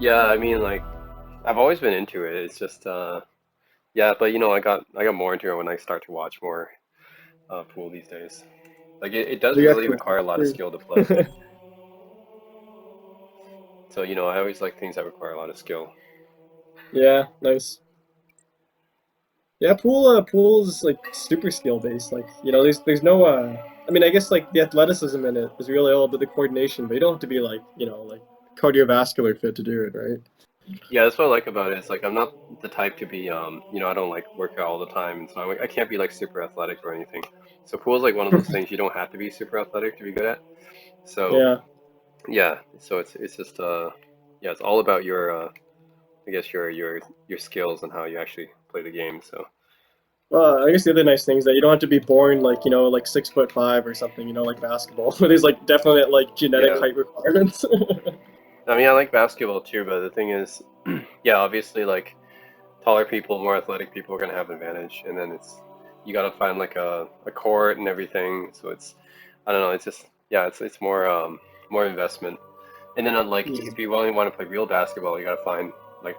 Yeah, I mean, like I've always been into it. It's just yeah, but I got more into it when I start to watch more pool these days. Like it does You really actually require a lot of skill to play. So, I always like things that require a lot of skill. Yeah, nice. Yeah, pool is like super skill based. Like, there's no I mean, I guess like the athleticism in it is really all about the coordination, but you don't have to be like, like cardiovascular fit to do it, right? Yeah, that's what I like about it. It's like I'm not the type to be I don't like work out all the time, and so I can't be like super athletic or anything. So pool is like one of those things you don't have to be super athletic to be good at. So, Yeah. yeah, so it's just yeah, it's all about your I guess your skills and how you actually play the game. So, Well, I guess the other nice thing is that you don't have to be born like, like 6'5" or something, like basketball, where there's like definite like genetic yeah. height requirements. I mean, I like basketball too, but the thing is, yeah, obviously, like taller people, more athletic people are gonna have an advantage, and then you gotta find like a court and everything. So I don't know, it's just yeah, it's more investment. And then like Yeah, if you really want to play real basketball, you gotta find like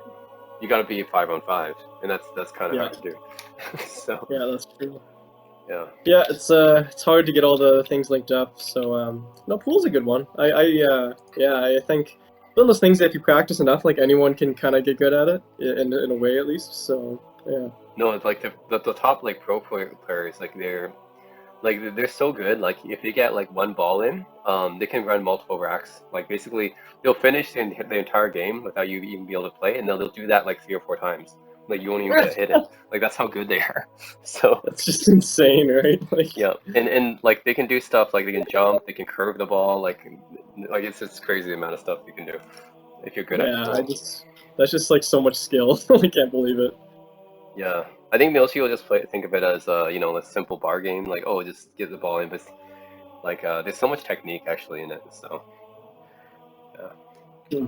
you gotta be 5-on-5, and that's kind of yeah, hard to do. So yeah, that's true. yeah, Yeah, it's hard to get all the things linked up. So no, pool's a good one. Yeah, I think it's one of those things that if you practice enough, like anyone can kind of get good at it in a way at least. So yeah. no, it's like the top like players like they're so good. Like if they get like one ball in, they can run multiple racks. Like basically, they'll finish the entire game without you even be able to play, and they'll do that like 3 or 4 times. Like you won't even get a hit in. Like that's how good they are. So That's just insane, right? Like, yeah, and like they can do stuff like they can jump, they can curve the ball, like it's just crazy the amount of stuff you can do if you're good at yeah, pool. that's just like so much skill. I can't believe it. Yeah, I think most people just think of it as a simple bar game, like oh just get the ball in, but like there's so much technique actually in it. So yeah. Hmm.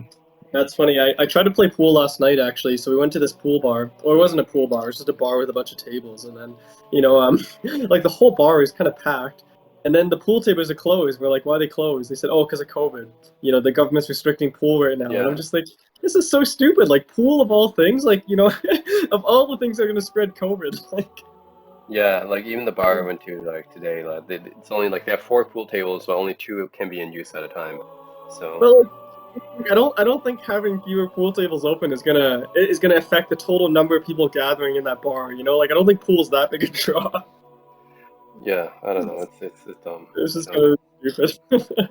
That's funny. I tried to play pool last night actually. So we went to this pool bar, or it wasn't a pool bar. It was just a bar with a bunch of tables, and then like the whole bar was kind of packed. And then the pool tables are closed. We're like, why are they closed? They said, oh, because of COVID. The government's restricting pool right now. And I'm Yeah, just like, this is so stupid. Like pool of all things, like of all the things that are gonna spread COVID, like. yeah, like even the bar I went to like today, like it's only like they have 4 pool tables, but only two can be in use at a time. So Well, I don't think having fewer pool tables open is gonna affect the total number of people gathering in that bar. Like I don't think pool's that big a draw. yeah, I don't know, It's it's dumb, just so kind of stupid.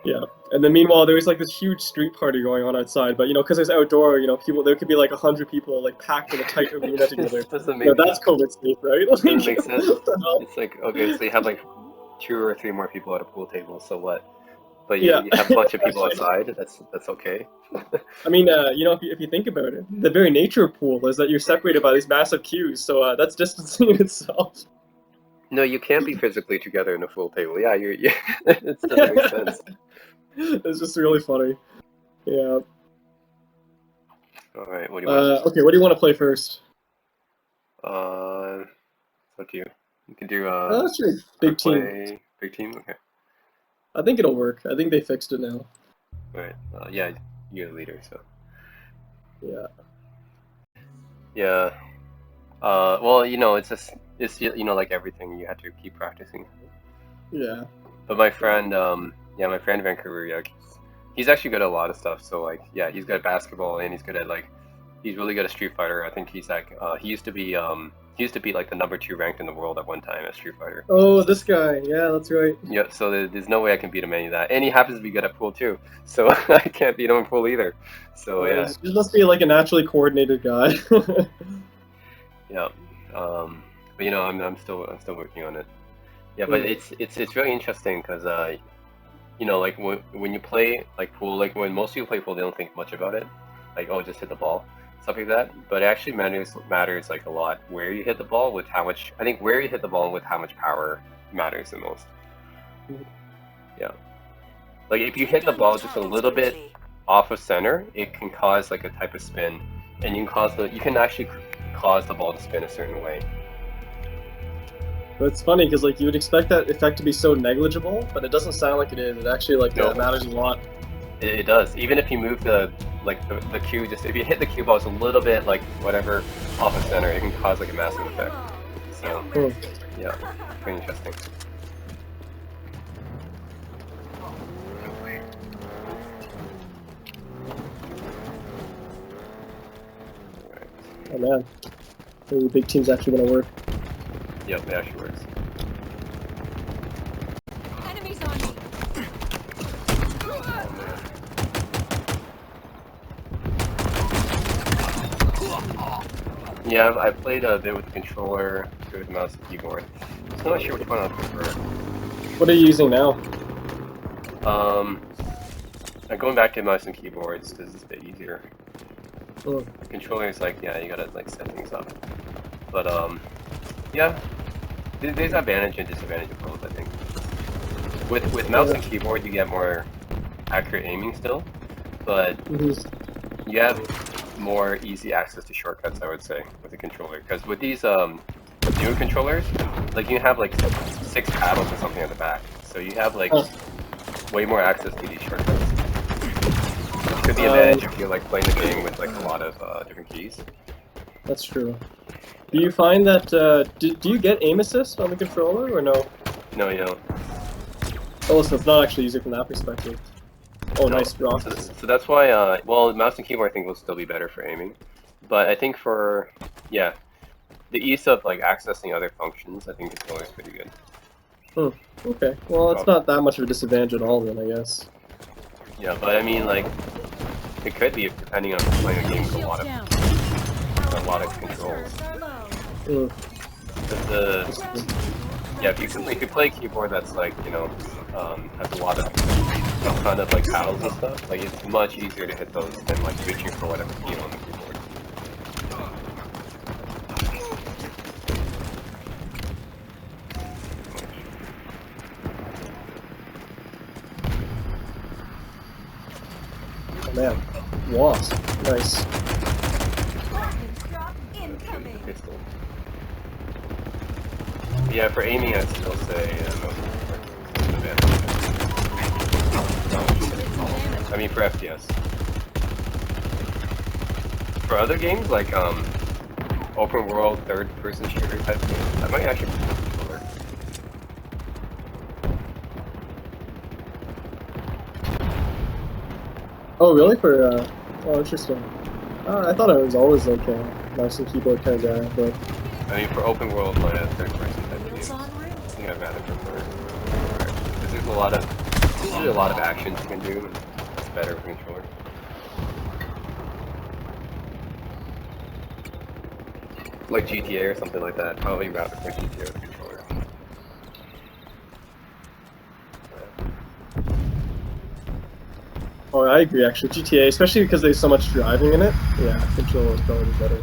Yeah, and then meanwhile there was like this huge street party going on outside, but because it's outdoor, people there could be like 100 people like packed in a tight arena together. it doesn't make That's COVID safe, right? doesn't Like, make sense. what the hell? It's like okay, so you have like 2 or 3 more people at a pool table, so what? But you, Yeah, you have a bunch of people exactly. outside. That's okay. I mean, if you think about it, the very nature of pool is that you're separated by these massive queues, so that's distancing in itself. No, you can't be physically together in a full table. Yeah, yeah, it doesn't make sense. It's just really funny. Yeah. All right, what do you want? Okay, what do you want to play first? It's up to you. You can do Sure. Big quick team. play, big team. Okay. I think it'll work. I think they fixed it now. All right. Yeah, you're the leader, so Yeah. yeah. Well, it's like everything. You have to keep practicing. Yeah. But my friend, yeah, my friend Vancouver, yeah, he's actually good at a lot of stuff. So like, yeah, he's good at basketball and he's good at like, he's really good at Street Fighter. I think he's like, he used to be like the number 2 ranked in the world at one time at Street Fighter. Oh, this guy. Yeah, that's right. Yeah, so there's no way I can beat him any of that. And he happens to be good at pool too, so I can't beat him in pool either. So yeah, He must be like a naturally coordinated guy. yeah. But I'm still working on it. Yeah, but Hmm. it's really interesting because like when you play like pool, like when most people play pool, they don't think much about it, like oh just hit the ball, stuff like that. But it actually matters like a lot where you hit the ball with how much. I think where you hit the ball with how much power matters the most. Yeah, like if you hit the ball just a little bit off of center, it can cause like a type of spin, and you can actually cause the ball to spin a certain way. But it's funny because like you would expect that effect to be so negligible, but it doesn't sound like it is. It actually like No, matters a lot. It does. Even if you move the cube, just if you hit the cue balls a little bit, like whatever, off of center, it can cause like a massive effect. So yeah, pretty interesting. Oh man, maybe big team's actually gonna work. Yep, it actually works. Enemies on me. Yeah, I played a bit with the controller, a bit with the mouse and keyboard. So I'm not sure which one I prefer. What are you using now? I'm going back to mouse and keyboards because it's a bit easier. Oh. Controller is like, yeah, you gotta like set things up. But yeah, there's advantage and disadvantage of both, I think. With mouse and keyboard, you get more accurate aiming still, but you have more easy access to shortcuts, I would say, with the controller. Because with these newer controllers, like you have like 6 paddles or something at the back, so you have like way more access to these shortcuts. Which could be an advantage if you're like playing the game with like a lot of different keys. That's true. Do you find that do you get aim assist on the controller or no? No, you don't. Oh, so it's not actually easy from that perspective. Oh, No. nice drop. So that's why, well, mouse and keyboard I think will still be better for aiming. But I think for, yeah, the ease of like accessing other functions, I think the controller is pretty good. Okay, well, it's not that much of a disadvantage at all then, I guess. Yeah, but I mean, like, it could be depending on playing a game with a lot of controls. Yeah, if you play a keyboard that's like, you know, has a ton of like paddles and stuff, like it's much easier to hit those than like reaching for whatever key on the keyboard. Oh man, wasp, nice. Pistol. Yeah, for aiming, I'd still say I mean, for FPS. For other games, like open world, third-person shooter type games, I might actually prefer the controller. Oh, really? For oh, interesting. I thought I was always like a mouse and keyboard kind of guy, but I mean, for open world, like third-person type games, I think I'd rather prefer. Because there's usually a lot of actions you can do, and it's better with a controller. Like GTA or something like that, probably rather for GTA with a controller. oh, I agree actually. GTA, especially because there's so much driving in it. Yeah, controller is probably better.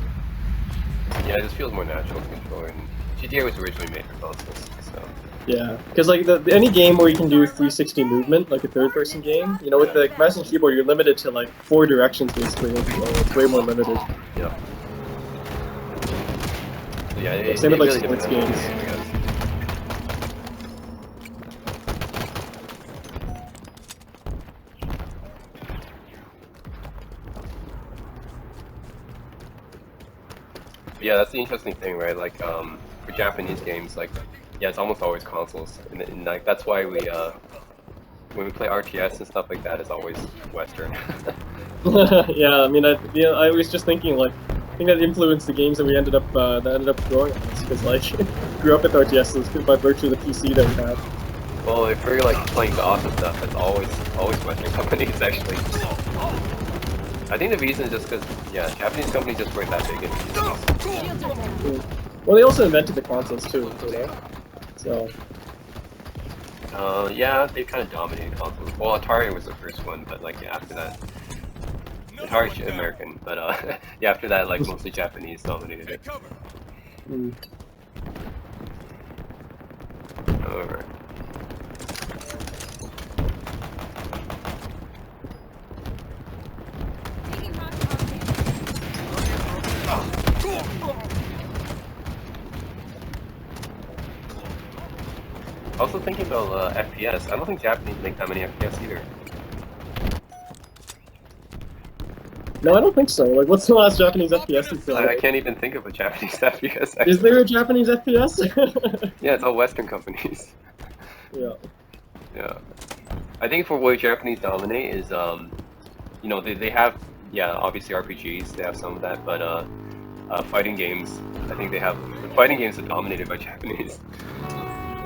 Yeah, it just feels more natural with a controller. And GTA was originally made for consoles, so. Yeah, because like any game where you can do 360 movement, like a third-person game, you know, with the mouse and keyboard, you're limited to like 4 directions basically. So it's way more limited. Yeah. Yeah, it Same with like really sports depends on the games. game, I guess. Yeah, that's the interesting thing, right? Like, for Japanese games, like, yeah, it's almost always consoles, and like that's why we, when we play RTS and stuff like that, it's always Western. Yeah, I mean, I was just thinking like, I think that influenced the games that we ended up growing on this because like, grew up with RTSs by virtue of the PC that we had. Well, if we're like playing DOS and stuff, it's always Western companies actually. I think the reason is just because, yeah, Japanese companies just weren't that big in PCs. Well, they also invented the consoles too, you know? So. Yeah, they kind of dominated consoles. Well, Atari was the first one, but like yeah, after that, Atari's American, but yeah, after that, like mostly Japanese dominated it. Alright. Also thinking about FPS, I don't think Japanese make that many FPS either. No, I don't think so. Like, what's the last Japanese FPS you I played? can't even think of a Japanese FPS. Is Actually. there a Japanese FPS? Yeah, it's all Western companies. Yeah. Yeah, I think for what Japanese dominate is you know they have yeah obviously RPGs they have some of that, but fighting games I think they have the fighting games are dominated by Japanese.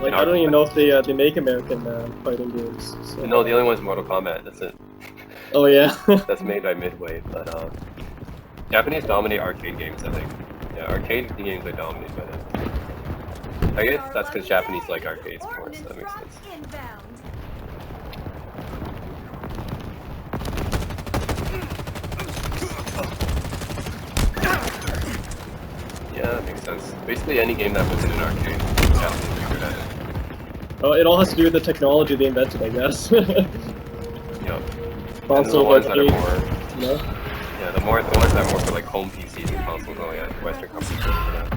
Like, You I don't know, even know if they make American fighting games. So. no, the only one's Mortal Kombat. That's it. Oh yeah. That's made by Midway, but Japanese dominate arcade games. I think. Yeah, arcade games are dominated by them. I guess that's because Japanese like arcades more, so that makes sense. Yeah, that makes sense. Basically, any game that was in an arcade, Japanese are good at it. Oh, it all has to do with the technology they invented, I guess. Yeah. And the Console ones that are arcade, more, you know? yeah, the ones that are more for like home PCs and consoles, only like Western companies for that.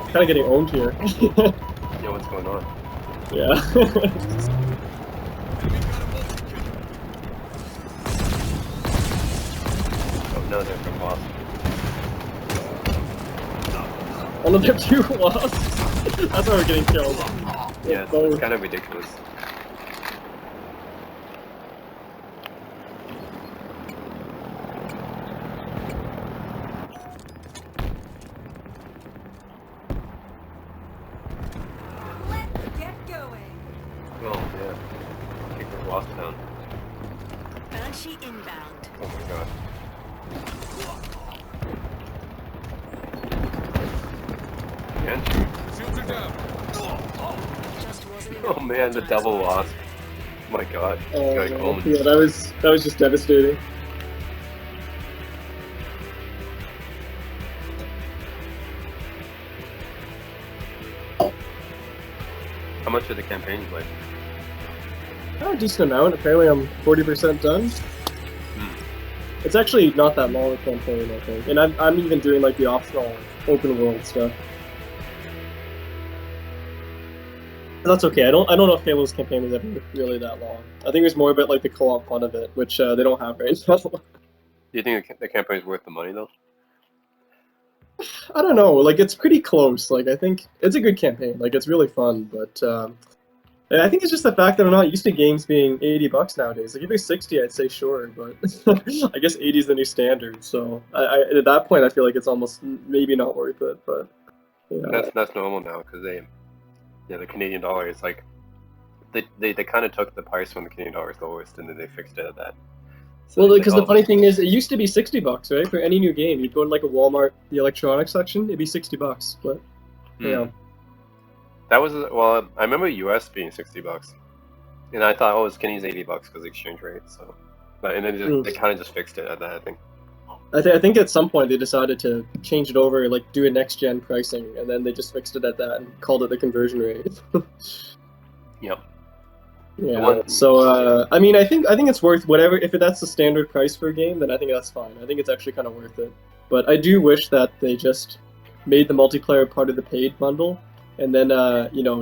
Kind of getting owned here. Yeah, what's going on? Yeah. Oh no, they're from Lost. One of them two lost. That's why we're getting killed. Yeah, it's kind of ridiculous. Oh yeah, kick the Lost down. Banshee inbound. Oh my god. Banshee. Just wasn't Oh enough. man, the double lost. Oh my god. Oh, Got man. owned. Yeah, that was just devastating. How much of the campaign you played? Oh, a decent amount. Apparently, I'm 40% done. It's actually not that long a campaign, I think, and I'm even doing like the optional open world stuff. But that's okay. I don't know if Halo's campaign is ever really that long. I think it's more about like the co-op fun of it, which they don't have right now. Do you think the campaign is worth the money though? I don't know. Like it's pretty close. Like I think it's a good campaign. Like it's really fun, but I think it's just the fact that I'm not used to games being $80 nowadays. Like if it's 60, I'd say sure, but I guess 80 is the new standard. So at that point, I feel like it's almost maybe not worth it. But yeah. That's normal now because the Canadian dollar is like they kind of took the price when the Canadian dollar is lowest and then they fixed it at that. So Well, they because said, the funny thing is, it used to be $60, right? For any new game, you'd go to like a Walmart, the electronics section, it'd be $60. But yeah, that was well. I remember US being $60, and I thought, oh, it's Canadian's $80 because of the exchange rate. So, but and then they kind of just fixed it at that. I think. I think at some point they decided to change it over, like do a next gen pricing, and then they just fixed it at that and called it the conversion rate. Yep. Yeah. So I mean, I think it's worth whatever. If that's the standard price for a game, then I think that's fine. I think it's actually kind of worth it. But I do wish that they just made the multiplayer part of the paid bundle, and then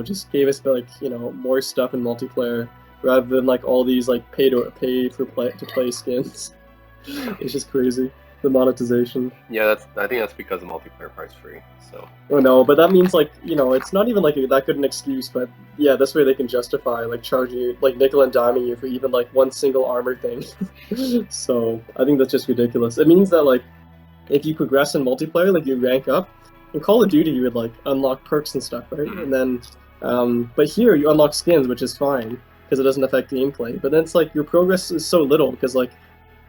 just gave us like more stuff in multiplayer rather than like all these like pay to play skins. It's just crazy, the monetization. Yeah, I think that's because the multiplayer price free. So. Oh no, but that means like it's not even like that good an excuse. But yeah, this way they can justify like charging you, like nickel and diming you for even like one single armor thing. So I think that's just ridiculous. It means that like if you progress in multiplayer, like you rank up. In Call of Duty, you would like unlock perks and stuff, right? And then, but here you unlock skins, which is fine because it doesn't affect gameplay. But then it's like your progress is so little because like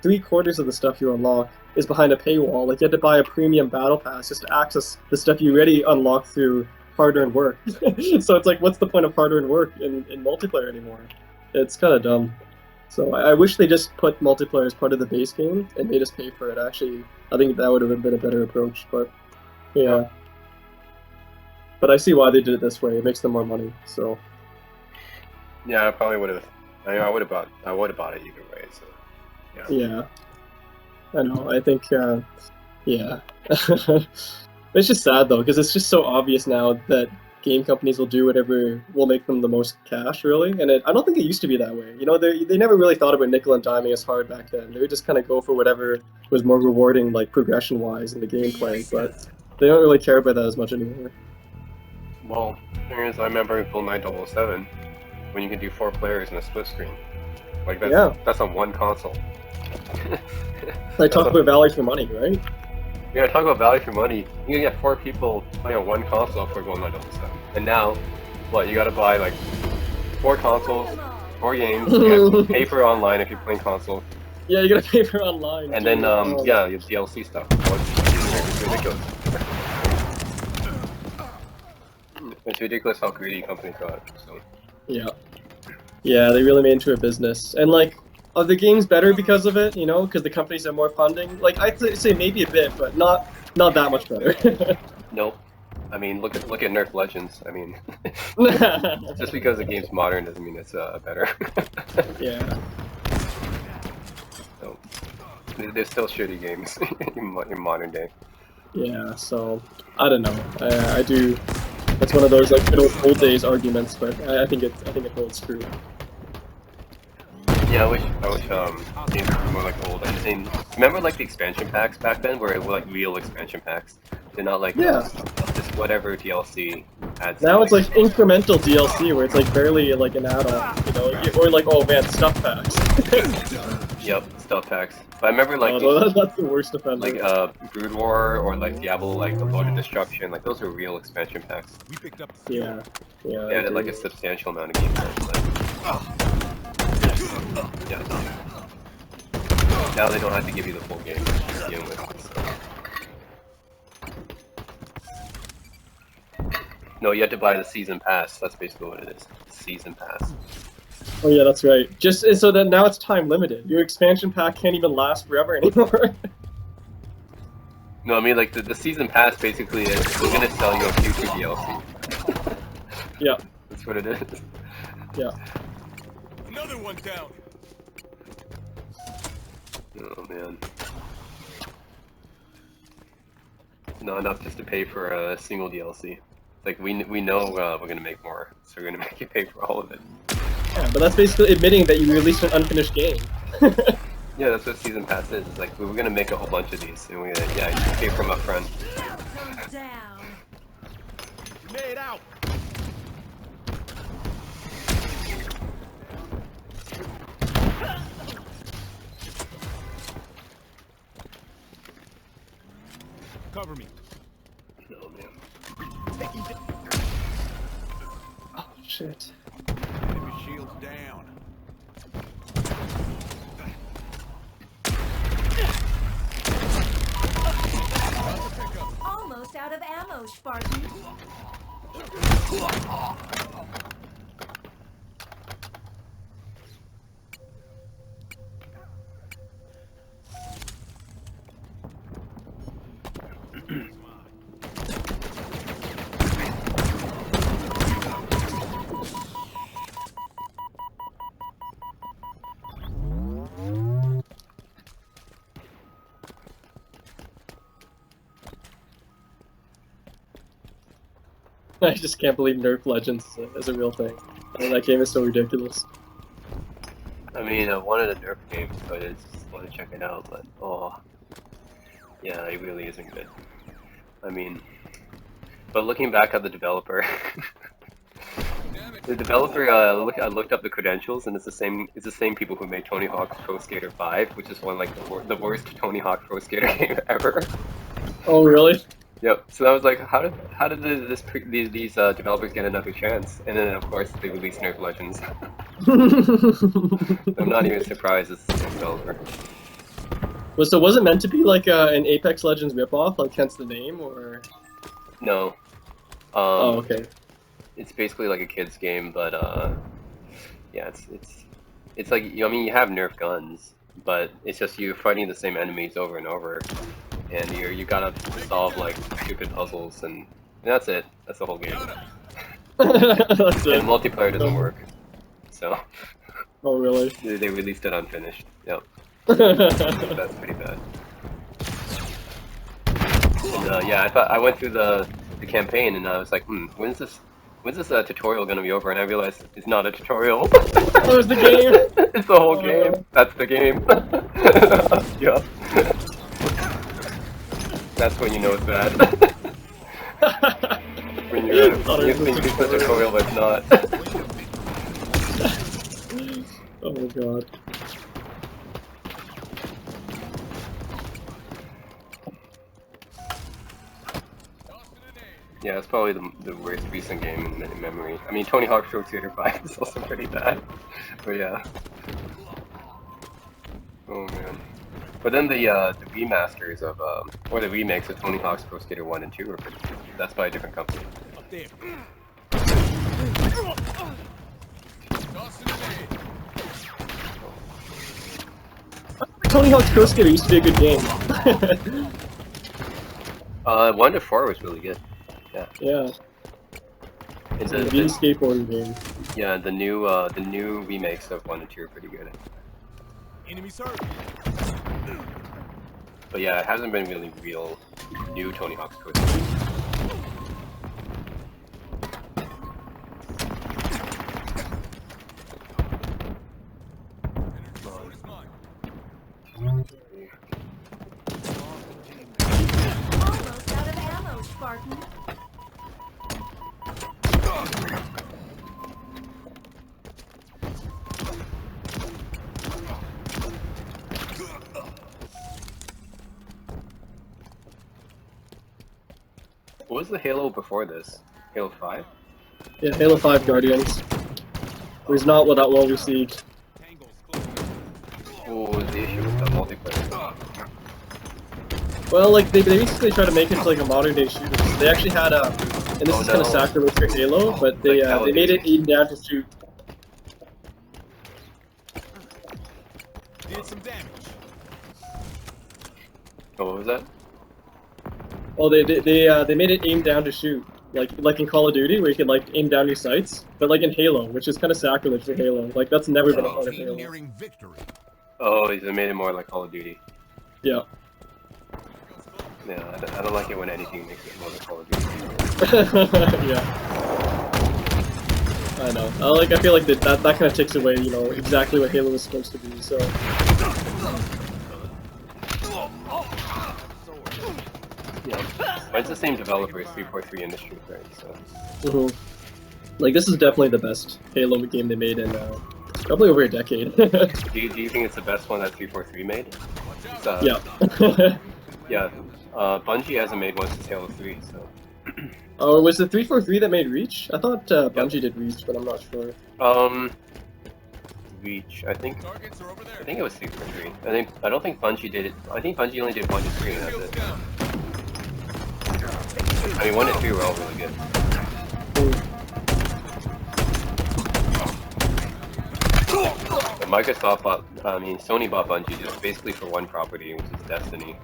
3/4 of the stuff you unlock is behind a paywall. Like you had to buy a premium battle pass just to access the stuff you already unlocked through hard-earned work. So it's like, what's the point of hard-earned work in multiplayer anymore? It's kind of dumb. So I wish they just put multiplayer as part of the base game and made us pay for it. Actually, I think that would have been a better approach. But yeah. But I see why they did it this way. It makes them more money. So Yeah, I probably would have. I would have bought it either way. So. Yeah, I know. I think, yeah. It's just sad though, because it's just so obvious now that game companies will do whatever will make them the most cash, really. And I don't think it used to be that way. You know, they never really thought about nickel and diming as hard back then. They would just kind of go for whatever was more rewarding, like progression-wise in the gameplay. But they don't really care about that as much anymore. Well, thing is, I remember in Full 9007 when you can do 4 players in a split screen. Like that's on one console. I talk about value for money, right? Yeah, talk about value for money. You can get 4 people playing on one console for Golden 007. And now, what, you gotta buy like 4 consoles, 4 games, you gotta pay for online if you're playing console. Yeah, you gotta pay for online. And then, yeah, you have DLC stuff. It's ridiculous. It's ridiculous how greedy companies got, so. Yeah. Yeah, they really made it into a business. And like, are the games better because of it, you know, because the companies have more funding? Like, I'd say maybe a bit, but not that much better. Nope. I mean, look at Nerf Legends. I mean, just because the game's modern doesn't mean it's better. Yeah. So, they're still shitty games in modern day. Yeah, so, I don't know. I do... It's one of those, like, good old days arguments, but I think it holds true. Yeah, I wish games were more like old. I'm saying, remember like the expansion packs back then, where it were like real expansion packs? They're not like just whatever DLC adds. Now it's like incremental DLC where it's like barely like an add-on, you know, or like, oh man, stuff packs. Yep, stuff packs. But I remember like that's the worst offender. Like Brood War or like Diablo, like the Lord of Destruction, like those are real expansion packs. Yeah. They added like a substantial amount of gameplay. Yeah. Now they don't have to give you the full game to begin with. So. No, you have to buy the season pass. That's basically what it is. Season pass. Oh yeah, that's right. Just so that now it's time limited. Your expansion pack can't even last forever anymore. No, I mean like the season pass basically is we're gonna sell you a future DLC. Yeah. That's what it is. Yeah. Another one down. Oh man. Not enough just to pay for a single DLC. Like we know we're gonna make more, so we're gonna make you pay for all of it. Yeah, but that's basically admitting that you released an unfinished game. Yeah, that's what season pass is. It's like we were gonna make a whole bunch of these, and we're gonna you pay for them up front. Down. Grenade out. Cover me. Oh man. Oh shit. Enemy shields down. Almost out of ammo, Spartan. I just can't believe Nerf Legends is a real thing. I mean, that game is so ridiculous. I mean, I wanted a Nerf game, so I just want to check it out, but oh, yeah, it really isn't good. I mean, but looking back at the developer, the developer, I looked up the credentials, and it's the same people who made Tony Hawk's Pro Skater 5, which is one like the worst Tony Hawk Pro Skater game ever. Oh really? Yep. So I was like, how did these developers get another chance? And then of course they released Nerf Legends. I'm not even surprised it's the same developer. So was it meant to be like an Apex Legends ripoff, like hence the name, or? No. Oh okay. It's basically like a kid's game, but yeah, it's like I mean you have Nerf guns, but it's just you fighting the same enemies over and over. And you gotta solve like stupid puzzles, and that's it. That's the whole game. That's it. And multiplayer doesn't work, so. Oh really? They released it unfinished. Yep. That's pretty bad. And, yeah, I went through the campaign, and I was like, when's this when's this tutorial gonna be over? And I realized it's not a tutorial. Oh, it's the game. It's the whole Oh. game. That's the game. Yeah. That's when you know it's bad. When you Thought it was think it's a tutorial, but it's not. Oh my god. Yeah, it's probably the worst recent game in memory. I mean, Tony Hawk's Pro Skater 5 is also pretty bad. But yeah. Oh man. But then the remasters of or the remakes of Tony Hawk's Pro Skater 1 and 2 are pretty good. That's by a different company. Up there. Toss it in. Tony Hawk's Pro Skater used to be a good game. 1 to 4 was really good. Yeah. And The V skateboarding game. yeah, the new remakes of 1 and 2 are pretty good. Enemy served. But yeah, it hasn't been really real new Tony Hawk's Pro Skater. Sword is mine. Almost out of ammo, Spartan. What was the Halo before this? Halo 5? Yeah, Halo 5 Guardians. It was not that well received. Tangles close. What was the issue with the multiplayer? Well, like they basically try to make it into like a modern day shooter. They actually had a, and this Oh, is kind of no. sacrilege for Halo, but they Like they made it aim down to shoot. Did some damage. Oh, what was that? Oh, they made it aim down to shoot, like in Call of Duty, where you can like aim down your sights, but like in Halo, which is kind of sacrilege for Halo. Like that's never been a part of Team Halo. nearing victory. Oh, they made it more like Call of Duty. Yeah. Yeah, I don't like it when anything makes it more like Call of Duty. Yeah. I know. I feel like that kind of takes away, you know, exactly what Halo was supposed to be. So. Yeah. But it's the same developer as 343 Industries, right? So. Mhm. Like this is definitely the best Halo game they made in probably over a decade. Do you think it's the best one that 343 made? It's, Yeah. Yeah. Bungie hasn't made one since Halo 3, so. Oh, was it 343 that made Reach? I thought Bungie did Reach, but I'm not sure. Reach. I think Targets are over there. it was 343. I don't think Bungie did it. I think Bungie only did 1 to 3, and that's Shields it. down. I mean, 1 and 3 were all really good. But Microsoft bought, Sony bought Bungie just basically for one property, which is Destiny.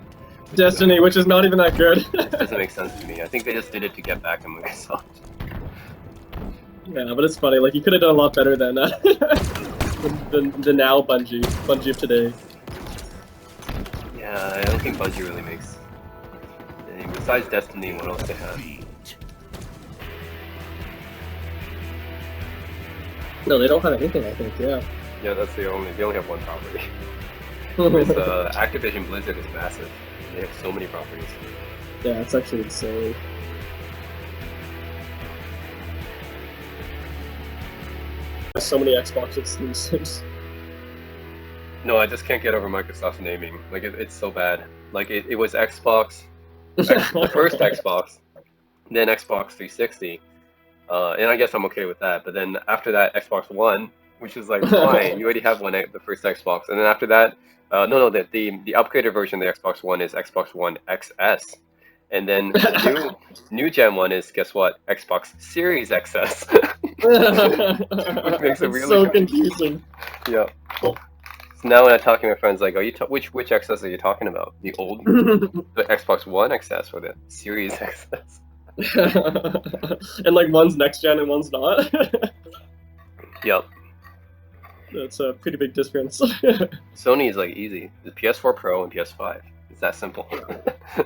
Destiny, which is not even that good. Doesn't make sense to me. I think they just did it to get back at Microsoft. Yeah, but it's funny. Like you could have done a lot better than the now Bungie of today. Yeah, I don't think Bungie really makes. Besides Destiny, what else they have? No, they don't have anything. I think. Yeah. Yeah, they only have one property. Because Activision Blizzard is massive. They have so many properties. Yeah, it's actually insane. So many Xbox exclusives. No, I just can't get over Microsoft's naming. Like, it's so bad. Like, it was Xbox, the first Xbox, then Xbox 360, and I guess I'm okay with that. But then after that, Xbox One, which is like, why? You already have the first Xbox, and then after that, the upgraded version of the Xbox One is Xbox One XS, and then the new gen one is, guess what? Xbox Series XS. Which makes it It's really so confusing. Yeah. So now when I'm talking to my friends, like, which XS are you talking about? The old, the Xbox One XS or the Series XS? And like one's next gen and one's not. Yep. That's a pretty big difference. Sony is like easy. The PS4 Pro and PS5. It's that simple.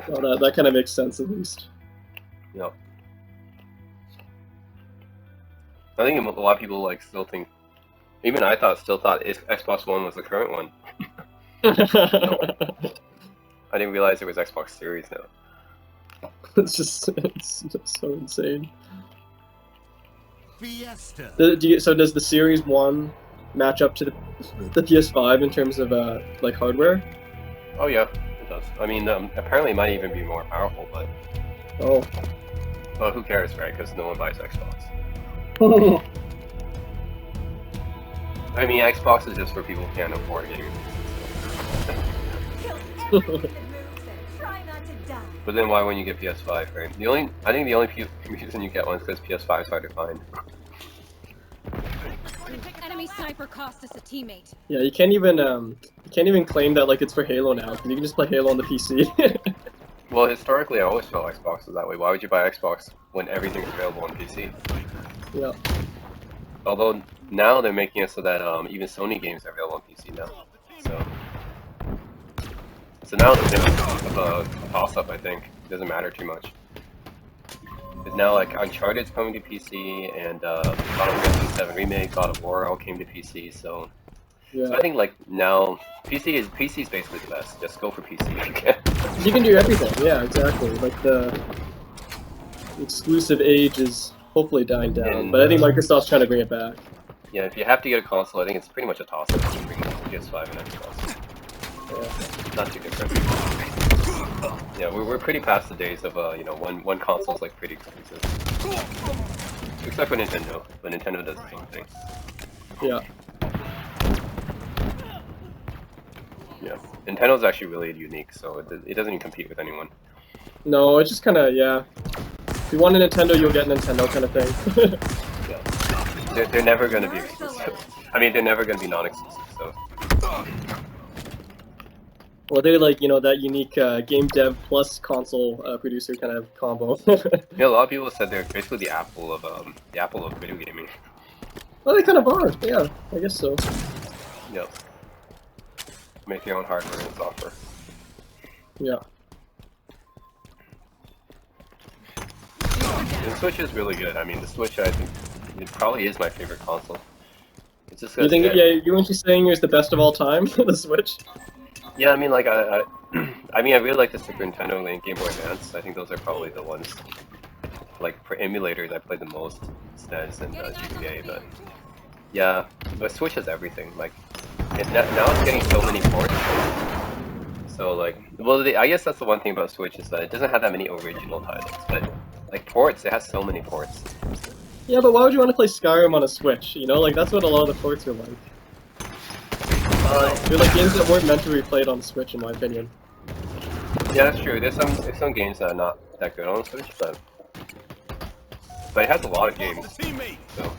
Well, that kind of makes sense at least. Yep. I think a lot of people like still think. Even I still thought Xbox One was the current one. I didn't realize it was Xbox Series now. it's just so insane. Fiesta. So does the Series 1 match up to the PS5 in terms of like hardware? Oh yeah, it does. I mean, apparently it might even be more powerful, but Oh. well, who cares, right? Because no one buys Xbox. I mean, Xbox is just for people who can't afford games. Kill everything that moves and try not to die. But then why wouldn't you get PS5, right? I think the only reason you get one is because PS5 is hard to find. Enemy sniper cost us a teammate. Yeah, you can't even claim that like it's for Halo now because you can just play Halo on the PC. Well, historically, I always felt Xbox was that way. Why would you buy Xbox when everything's available on PC? Yeah. Although now they're making it so that even Sony games are available on PC now. So now it's a bit of a toss-up, I think. It doesn't matter too much. Because now, like, Uncharted's coming to PC, and Final Fantasy 7 Remake, God of War all came to PC, so Yeah. I think, like, now, PC's basically the best. Just go for PC if you can. You can do everything. Yeah, exactly. Like the exclusive age is hopefully dying down, but I think Microsoft's trying to bring it back. Yeah, if you have to get a console, I think it's pretty much a toss-up between PS5 and Xbox. Yeah. Not too different. Yeah, we're pretty past the days of you know, one console's like pretty exclusive. Except for Nintendo, but Nintendo does its own thing. Yeah. Yeah, Nintendo's actually really unique, so it doesn't even compete with anyone. No, it's just kind of yeah. If you want a Nintendo, you'll get Nintendo kind of thing. Yeah, they're never going to be exclusive. I mean, they're never going to be non-exclusive. So Well, they're like, you know, that unique game dev plus console producer kind of combo. yeah, a lot of people said they're basically the Apple of video gaming. Well, they kind of are. Yeah, I guess so. Yep. Make your own hardware and software. Yeah. The Switch is really good. I mean, the Switch, I think, it probably is my favorite console. It's just You think? Yeah, you weren't just saying it's the best of all time, the Switch? Yeah, I mean, like I mean, I really like the Super Nintendo and Game Boy Advance. I think those are probably the ones, like for emulators, I played the most, SNES and GBA. But yeah, the Switch has everything. Like now it's getting so many ports. So like, well, I guess that's the one thing about Switch is that it doesn't have that many original titles, but like ports, it has so many ports. Yeah, but why would you want to play Skyrim on a Switch? You know, like that's what a lot of the ports are like. They're like games that weren't meant to be played on the Switch, in my opinion. Yeah, that's true. There's some games that are not that good on the Switch, but it has a lot of games. So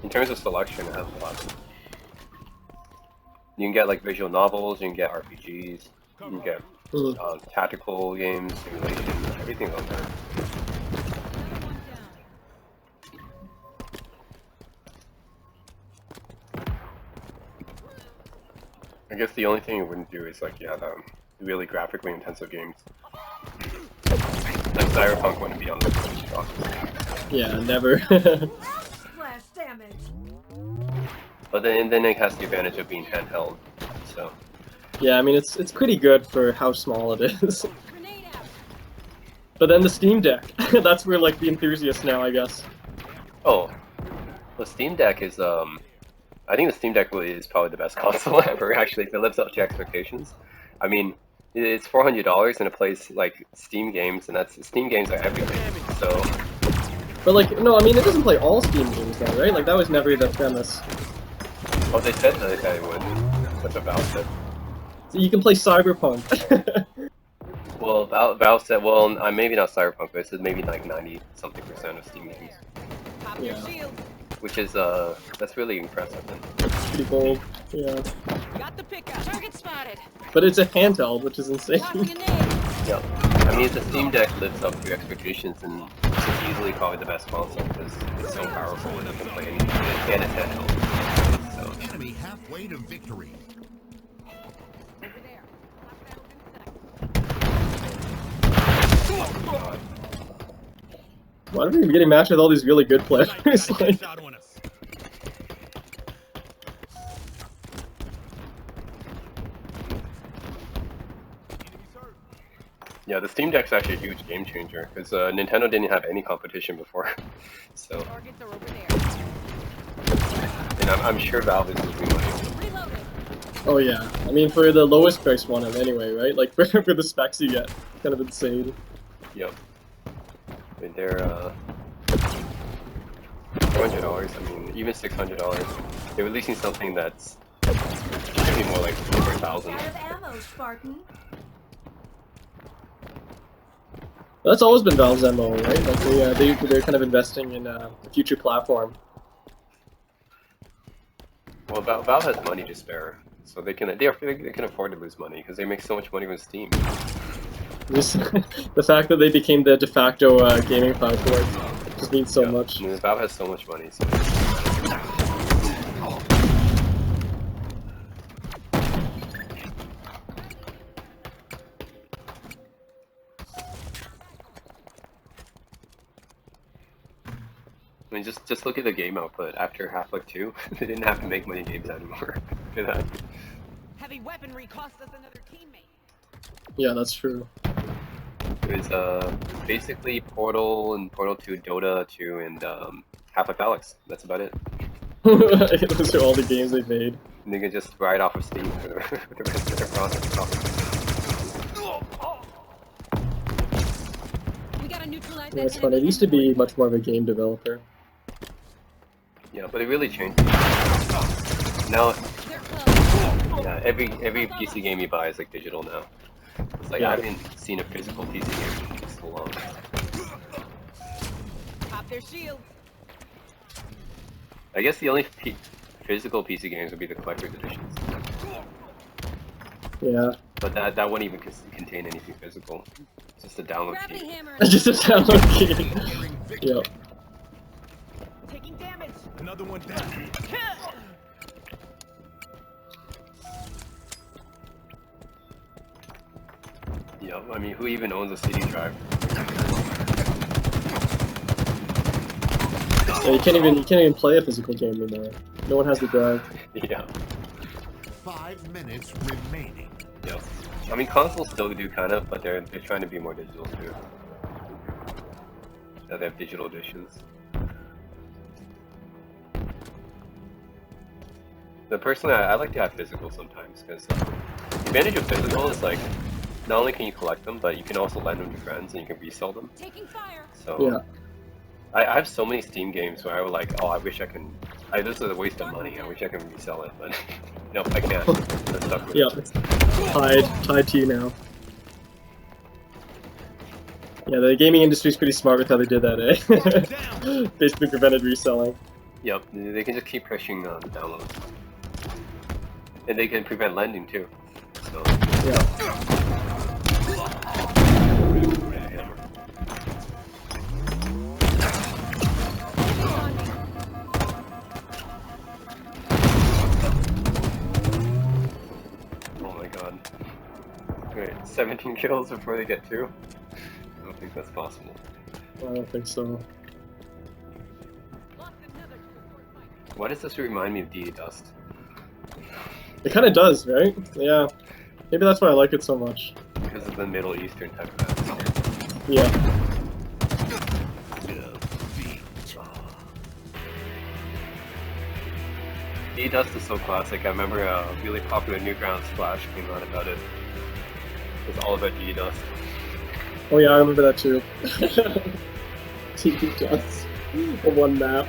in terms of selection, it has a lot. You can get like visual novels, you can get RPGs, you can get tactical games, simulation, everything's on there. I guess the only thing it wouldn't do is like, yeah, the really graphically intensive games. Like Cyberpunk wouldn't be on the Switch, obviously. Yeah, never. Splash damage. But then it has the advantage of being handheld. So Yeah, I mean it's pretty good for how small it is. Grenade out. But then the Steam Deck, that's where like the enthusiasts now, I guess. oh, the Steam Deck is I think the Steam Deck really is probably the best console ever. Actually, if it lives up to expectations. I mean, it's $400 and it plays like Steam games, and Steam games are everything. So But like, no, I mean it doesn't play all Steam games though, right? Like that was never the premise. oh, they said that it would. That's what Valve said. So you can play Cyberpunk. Well, Valve said, well, maybe not Cyberpunk, but it said maybe like 90-something% of Steam games, Pop your Yeah. shield. which is that's really impressive. Pretty bold. Yeah. Got the pickup. Target spotted. But it's a handheld, which is insane. Tossing a nade. Yeah, I mean, if the Steam Deck lives up to your expectations, and it's easily probably the best console because it's so powerful and it can play anything, and it's handheld. So Enemy halfway to victory. Over there. Hot battles in sight. God. Why are we getting matched with all these really good players? Like, Shot on us. Yeah, the Steam Deck's actually a huge game changer because Nintendo didn't have any competition before. So, Targets are over there. and I'm sure Valve is losing money. Reloading. oh yeah, I mean for the lowest price one anyway, right? Like for the specs you get, kind of insane. Yep. I mean, they're $400. I mean, even $600. They're releasing something that's should be more like over 1,000. Out of ammo, Spartan. That's always been Valve's MO, right? Like they're kind of investing in a future platform. Well, Valve has money to spare, so they can afford to lose money because they make so much money with Steam. Just the fact that they became the de facto gaming platform just means so Yeah. much. I mean, Valve has so much money. So. I mean, just look at the game output. After Half-Life 2, they didn't have to make many games anymore. Look at that. Heavy weaponry cost us another teammate. Yeah, that's true. It was basically Portal and Portal 2, Dota 2, and Half-Life Alyx. That's about it. Those are all the games they've made. And they can just ride off of Steam for the rest of their process. We gotta neutralize Yeah, that it's funny. I enemy used to be endpoint. much more of a game developer. Yeah, but it really changed. Now, They're close. yeah, every PC game you buy is like digital now. It's like Yeah. I haven't seen a physical PC game in so long. Pop their shields. I guess the only physical PC games would be the collector's editions, Yeah. but that wouldn't even contain anything physical. It's just a download Gravity key. hammer. Just a download key. Securing victory. Yep. Taking damage. Another one down. Yeah, I mean, who even owns a CD drive? Yeah, you can't even play a physical game anymore. No one has the drive. Yeah, 5 minutes remaining. yeah. I mean, consoles still do kind of, but they're trying to be more digital too. Yeah, they have digital editions. But personally, I like to have physical sometimes because the advantage of physical is like not only can you collect them, but you can also lend them to friends and you can resell them. Taking fire. So Yeah. I have so many Steam games where I would like, oh, I wish I can. This is a waste of money. I wish I can resell it, but no, I can't. I'm stuck with Yep. it. It's tied to you now. Yeah, the gaming industry's pretty smart with how they did that, eh? Basically prevented reselling. Yep, they can just keep pushing the downloads, and they can prevent lending too. So Yeah. oh my god, wait, 17 kills before they get 2? I don't think that's possible. I don't think so. Lost another to a sword fight. Why does this remind me of DD Dust? It kind of does, right? Yeah. Maybe that's why I like it so much. Because of the Middle Eastern type of atmosphere. Yeah. DD Dust is so classic. I remember a really popular Newgrounds Splash came out about it. It's all about DD Dust. Oh yeah, I remember that too. TV Dust. One map.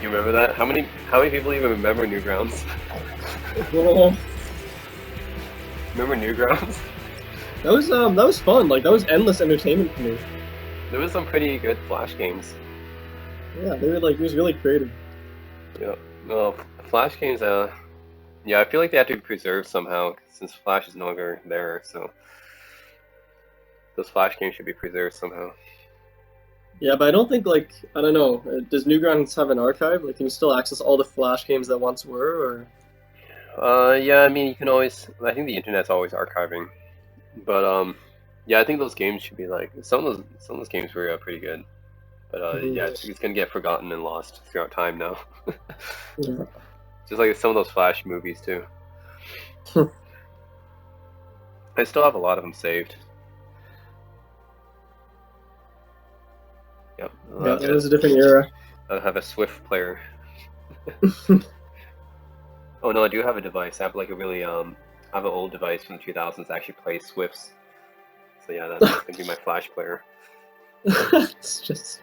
You remember that? How many people even remember Newgrounds? Oh, Remember Newgrounds? that was fun. Like that was endless entertainment for me. There was some pretty good Flash games. Yeah, they were like, it was really creative. Yeah. Well, Flash games, yeah, I feel like they have to be preserved somehow since Flash is no longer there. So those Flash games should be preserved somehow. Yeah, but I don't think like, I don't know, does Newgrounds have an archive? Like, can you still access all the Flash games that once were, or? Yeah, I mean, you can always. I think the internet's always archiving, but yeah, I think those games should be like some of those games were pretty good. But Mhm. yeah, it's gonna get forgotten and lost throughout time now. Yeah. Just like some of those Flash movies too. I still have a lot of them saved. Yep. Yeah, that was a different era. I have a Swift player. Oh no, I do have a device. I have like a really I have an old device from the 2000s that actually plays Swifts. So yeah, that's gonna be my Flash player. It's just,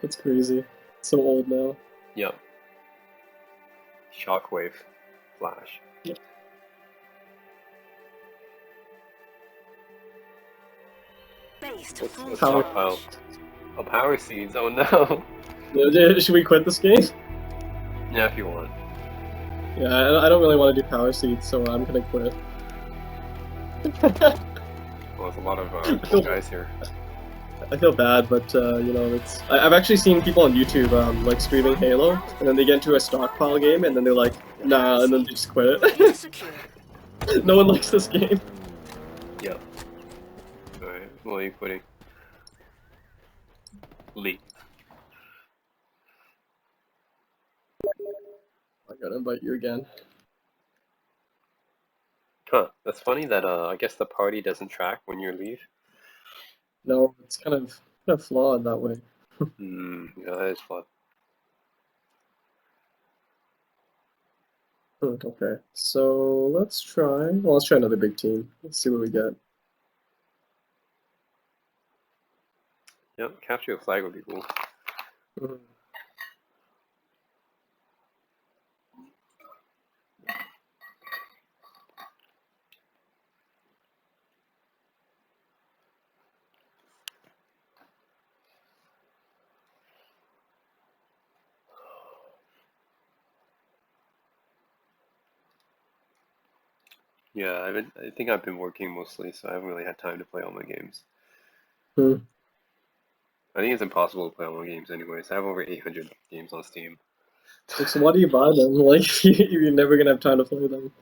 that's crazy. So old now. Yep. Shockwave Flash. What's Power. stockpile? Oh, power seeds. Oh no. Should we quit this game? Yeah, if you want. Yeah, I don't really want to do power seeds, so I'm gonna quit. Well, there's a lot of cool guys here. I feel bad, but you know, it's. I've actually seen people on YouTube like streaming Halo, and then they get into a stockpile game, and then they're like, nah, and then they just quit it. No one likes this game. Yep. Alright, well, are you quitting? Leave. I gotta invite you again. Huh, that's funny that I guess the party doesn't track when you leave. No, it's kind of flawed that way. Yeah, that is fun. Okay, so let's try. Well, let's try another big team. Let's see what we get. Yep, capture a flag would be cool. Mhm. Yeah, I think I've been working mostly, so I haven't really had time to play all my games. Hmm. I think it's impossible to play all my games anyways. I have over 800 games on Steam. Like, so why do you buy them? Like, you're never gonna have time to play them.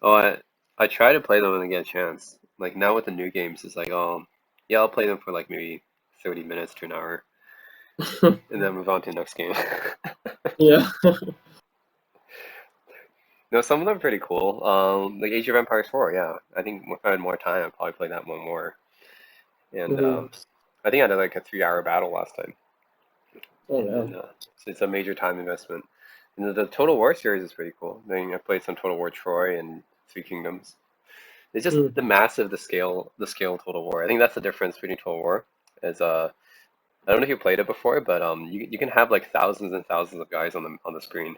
Oh, I try to play them when I get a chance. Like now with the new games, it's like, oh, yeah, I'll play them for like maybe 30 minutes to an hour, and then move on to the next game. Yeah. No, some of them are pretty cool. Like Age of Empires 4, yeah. I think if I had more time, I'd probably play that one more. And Mhm. I think I did like a 3-hour battle last time. Oh And yeah. so it's a major time investment. And the Total War series is pretty cool. I mean, I played some Total War Troy and Three Kingdoms. It's just Mm. the scale of Total War. I think that's the difference between Total War. Is I don't know if you played it before, but you can have like thousands and thousands of guys on the screen.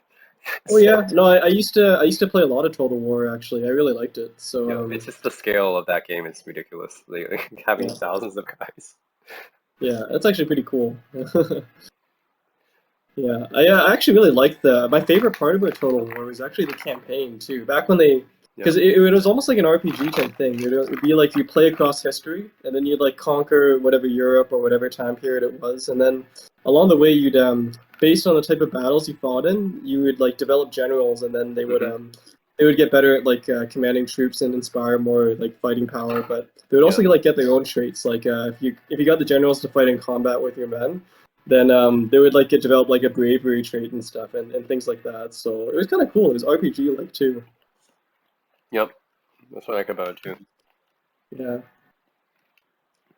Oh So, yeah. No, I used to play a lot of Total War actually. I really liked it. So you know, it's just the scale of that game is ridiculous. Like, having Yeah. thousands of guys. Yeah, that's actually pretty cool. Yeah, I actually really liked my favorite part about Total War was actually the campaign too. Back when they, because it was almost like an RPG type thing. It'd be like you play across history, and then you'd like conquer whatever Europe or whatever time period it was, and then along the way you'd based on the type of battles you fought in, you would like develop generals, and then they would get better at like commanding troops and inspire more like fighting power. But they would also like get their own traits. Like if you got the generals to fight in combat with your men, then they would like get developed like a bravery trait and stuff and things like that. So it was kind of cool. It was RPG like too. Yep, that's what I like about it too. Yeah.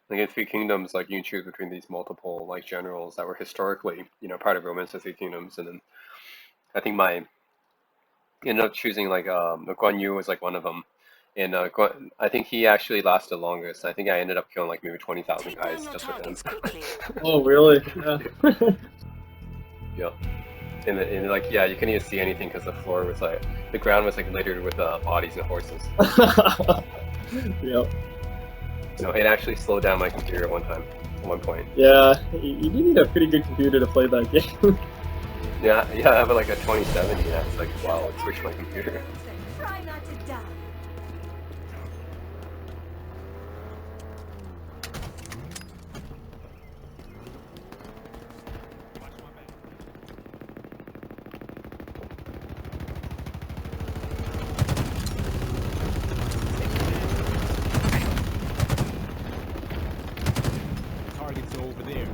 Like in Three Kingdoms, like you can choose between these multiple like generals that were historically, part of Romance of Three Kingdoms, and then I think my ended up choosing like Guan Yu was like one of them, and I think he actually lasted the longest. I think I ended up killing like maybe 20,000 guys just with him. Oh really? Yeah. Yep. And like yeah, you couldn't even see anything because the floor was like the ground was like littered with bodies and horses. Yep. It actually slowed down my computer at one point. Yeah. You do need a pretty good computer to play that game. Yeah, I have like a 2070. Yeah, it's like wow, it switched my computer. Try not to die. Targets over there.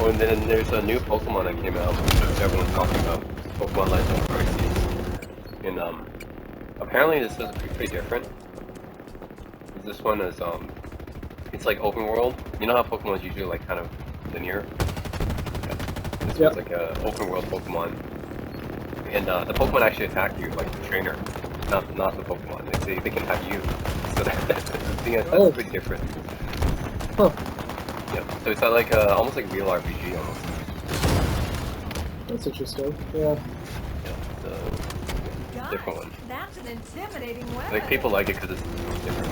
Oh, and then there's a new Pokemon that came out, which everyone's talking about. Pokemon Legends Arceus. And apparently this is pretty different. This one is it's like open world. You know how Pokemon is usually like kind of linear. Yeah. This one's like a open world Pokemon, and the Pokemon actually attack you, like the trainer, not the Pokemon. They can attack you. So that's pretty different. Huh. Yeah. So it's like almost like real RPG almost. That's interesting. Yeah. Yeah. So Gosh, different one. that's an intimidating weapon. Like people like it because it's different.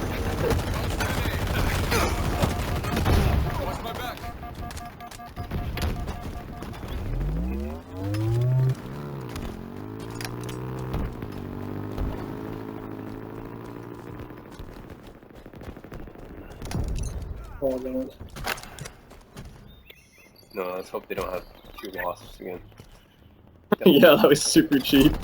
Oh man. No, let's hope they don't have 2 losses again. Yeah, that was super cheap.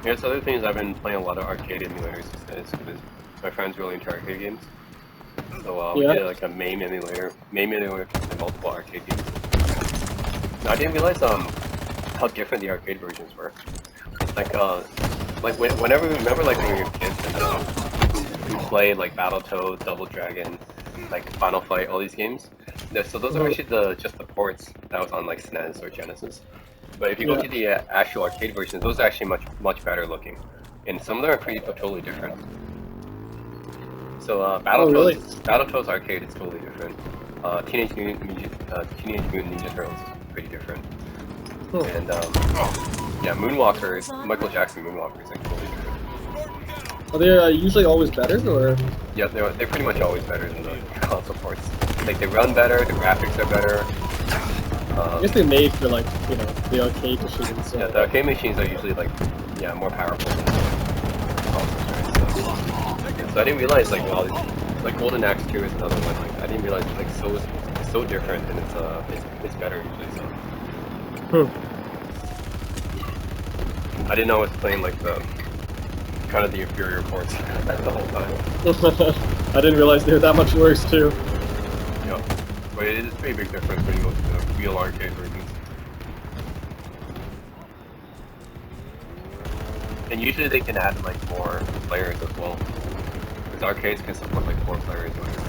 Here's other things. I've been playing a lot of arcade emulators because my friends really into arcade games. So we did like a MAME emulator for multiple arcade games. Now, I didn't realize how different the arcade versions were. Like whenever remember like when we were kids and we played like Battletoads, Double Dragon, like Final Fight, all these games. So those are actually just the ports that was on like SNES or Genesis. But if you go to the actual arcade versions, those are actually much better looking, and some of them are totally different. So Battletoads arcade is totally different. Teenage Mutant Ninja Turtles is pretty different. And yeah, Moonwalker, Michael Jackson Moonwalker is like totally different. Are they usually always better, or? Yeah, they're pretty much always better than the console ports. Like they run better, the graphics are better. I guess they're made for like, you know, the arcade machines. So. Yeah, the arcade machines are usually like, yeah, more powerful than consoles, right? So I didn't realize like all these, like Golden Axe 2 is another one. Like I didn't realize it's like so different, and it's better usually. So I didn't know I was playing like the kind of the inferior ports the whole time. I didn't realize they were that much worse too. Yeah, but it is a pretty big difference when you go to the real arcade versions. And usually they can add like more players as well. Because arcades can support like 4 players or whatever.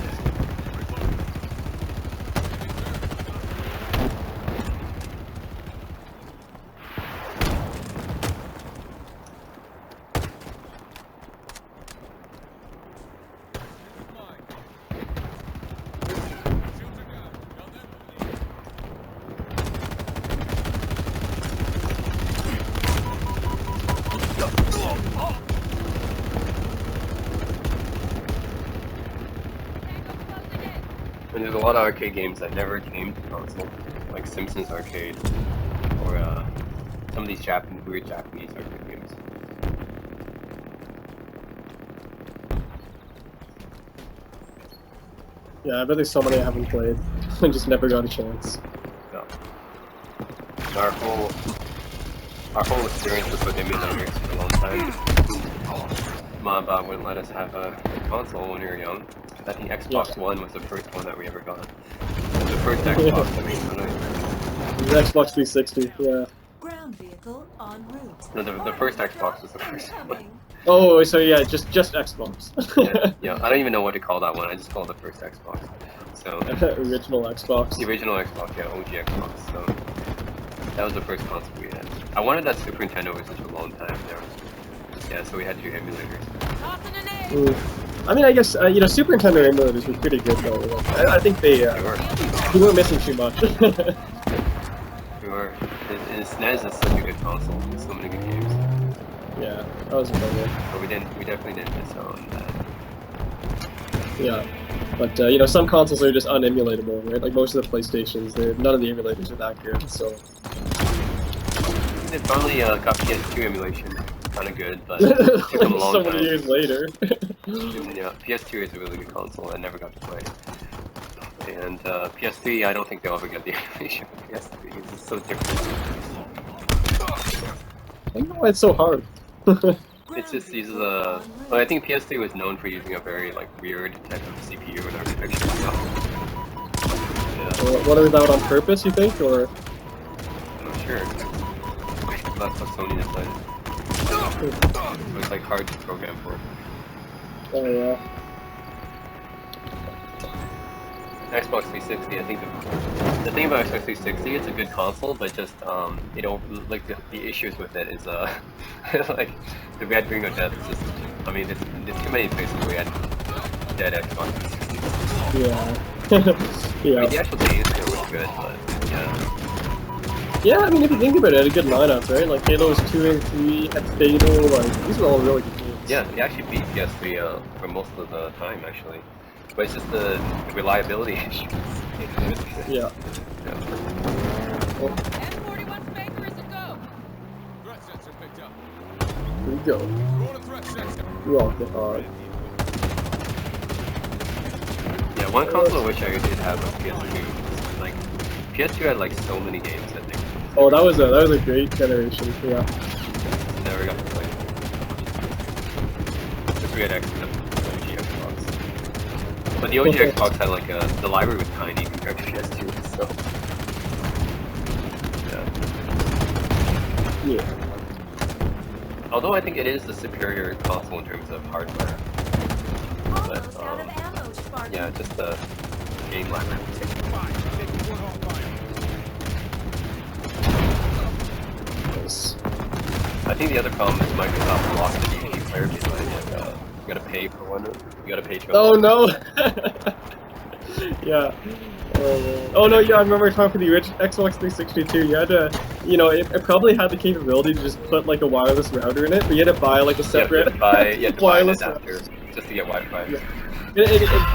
And there's a lot of arcade games that never came to console, like Simpsons Arcade, or some of these weird Japanese arcade games. Yeah, I bet there's so many I haven't played. I just never got a chance. Yeah. Our whole experience was with emulators for a long time. Mom wouldn't let us have a console when we were young. I think Xbox One was the first one that we ever got. The first Xbox, I mean. The Xbox 360, yeah. Ground vehicle en route. No, the first Xbox was the first one. Oh, so yeah, just Xbox. Yeah, I don't even know what to call that one. I just call it the first Xbox. So Original Xbox. the original Xbox, yeah, OG Xbox. So that was the first console we had. I wanted that Super Nintendo for such a long time there. Yeah, so we had to do emulators. Tossing an egg. I mean, I guess you know, Super Nintendo emulators were pretty good though. Like, I think they We were. weren't missing too much. We were. And SNES is such a good console. There's so many good games. Yeah, that was a good one. But we definitely didn't miss out on that. Yeah, but you know, some consoles are just unemulatable, right? Like most of the PlayStations, none of the emulators are that good. So They finally got PS2 emulation, kind of good, but it took them a long so time. many years later. And, yeah, PS2 is a really good console. I never got to play. And PS3, I don't think they'll ever get the emulation for PS3 because it's so different. I don't know why it's so hard. It just uses a. Well, I think PS3 was known for using a very like weird type of CPU and architecture. So, yeah, What are they out on purpose? You think, or? I'm not sure. That's what Sony decided. It was like hard to program for. Oh yeah. Xbox 360, I think the thing about Xbox 360, it's a good console, but just you know, like the issues with it is like the Red Ring of Death is just. I mean, there's too many places where we had dead Xbox 360. Yeah. I Yeah. mean, the actual games still look good, but yeah. Yeah, I mean, if you think about it, a good lineups, right? Like Halo's 2 and 3, had Fatal, like, these were all really good games. Yeah, they actually beat PS3 for most of the time, actually. But it's just the reliability issues. Yeah. Yeah. Well, M41 Spanker is a go. Threat sensor picked up. here we go. Roll a threat sensor. Rock the hard. Yeah, one console I wish I did have was PS2. Like, PS2 had like so many games, I think. Oh, that was a great generation. Yeah. Never got to play. The 300X and the OG Xbox. But the OG Xbox had like the library was tiny compared to PS2, so. Yeah. Yeah. Although I think it is the superior console in terms of hardware. Almost out of ammo, Sparky. Yeah, just the game library. Fine. Taking one off fire. Nice. I think the other problem is Microsoft lost the DVD player behind it. You gotta pay for one. You gotta pay for. Oh no! Yeah. Oh no, yeah, I remember talking for the original Xbox 360 too. You had to, you know, it probably had the capability to just put like a wireless router in it, but you had to buy like a separate You had to buy an wireless adapter router. just to get Wi-Fi. Yeah. The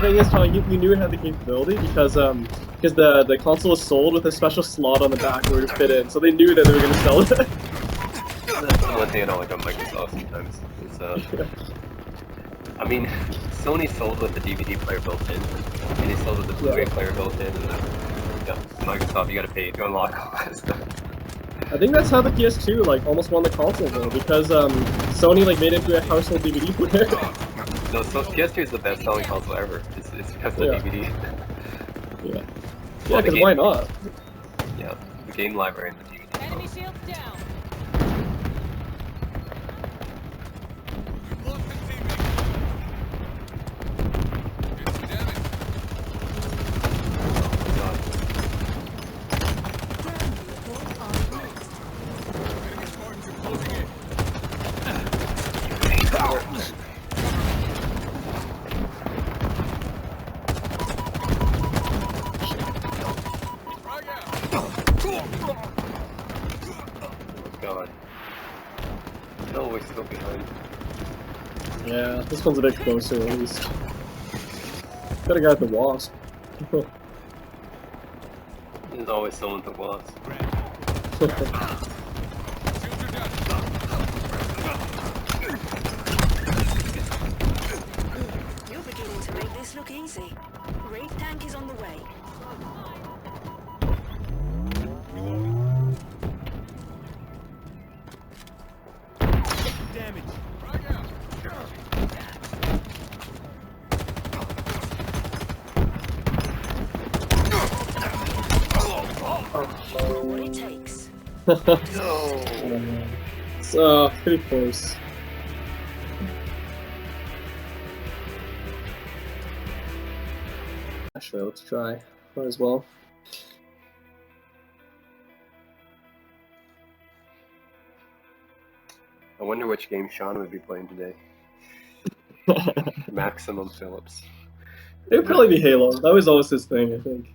thing is, Tom, you knew it had the capability because the console was sold with a special slot on the back where it would fit in, so they knew that they were gonna sell it. That's the one thing I don't like on Microsoft sometimes. Is, I mean, Sony sold with the DVD player built in, and they sold with the Blu-ray player built in, and yeah, Microsoft, you gotta pay to unlock all that stuff. I think that's how the PS2 like almost won the console though, because Sony like made it into a household DVD player. No, so PS2 is the best selling console ever. It's because of the Yeah. DVD. Yeah. Well, Yeah, the because game- why not? Yeah, the game library and the DVD. Enemy shields down. We've lost the TV. Did some damage. God. Enemy Spartans are closing in. Frag out. God. No, we're still behind. Yeah, this one's a bit closer at least. Got a guy at the Wasp. There's always someone to lost. Shields are down. You're beginning to make this look easy. Wraith tank is on the way. Damage. Frag out. What it takes. No. So pretty close. Actually, let's try. Might as well. I wonder which game Sean would be playing today. Maximum Phillips. It would probably be Halo. That was always his thing, I think.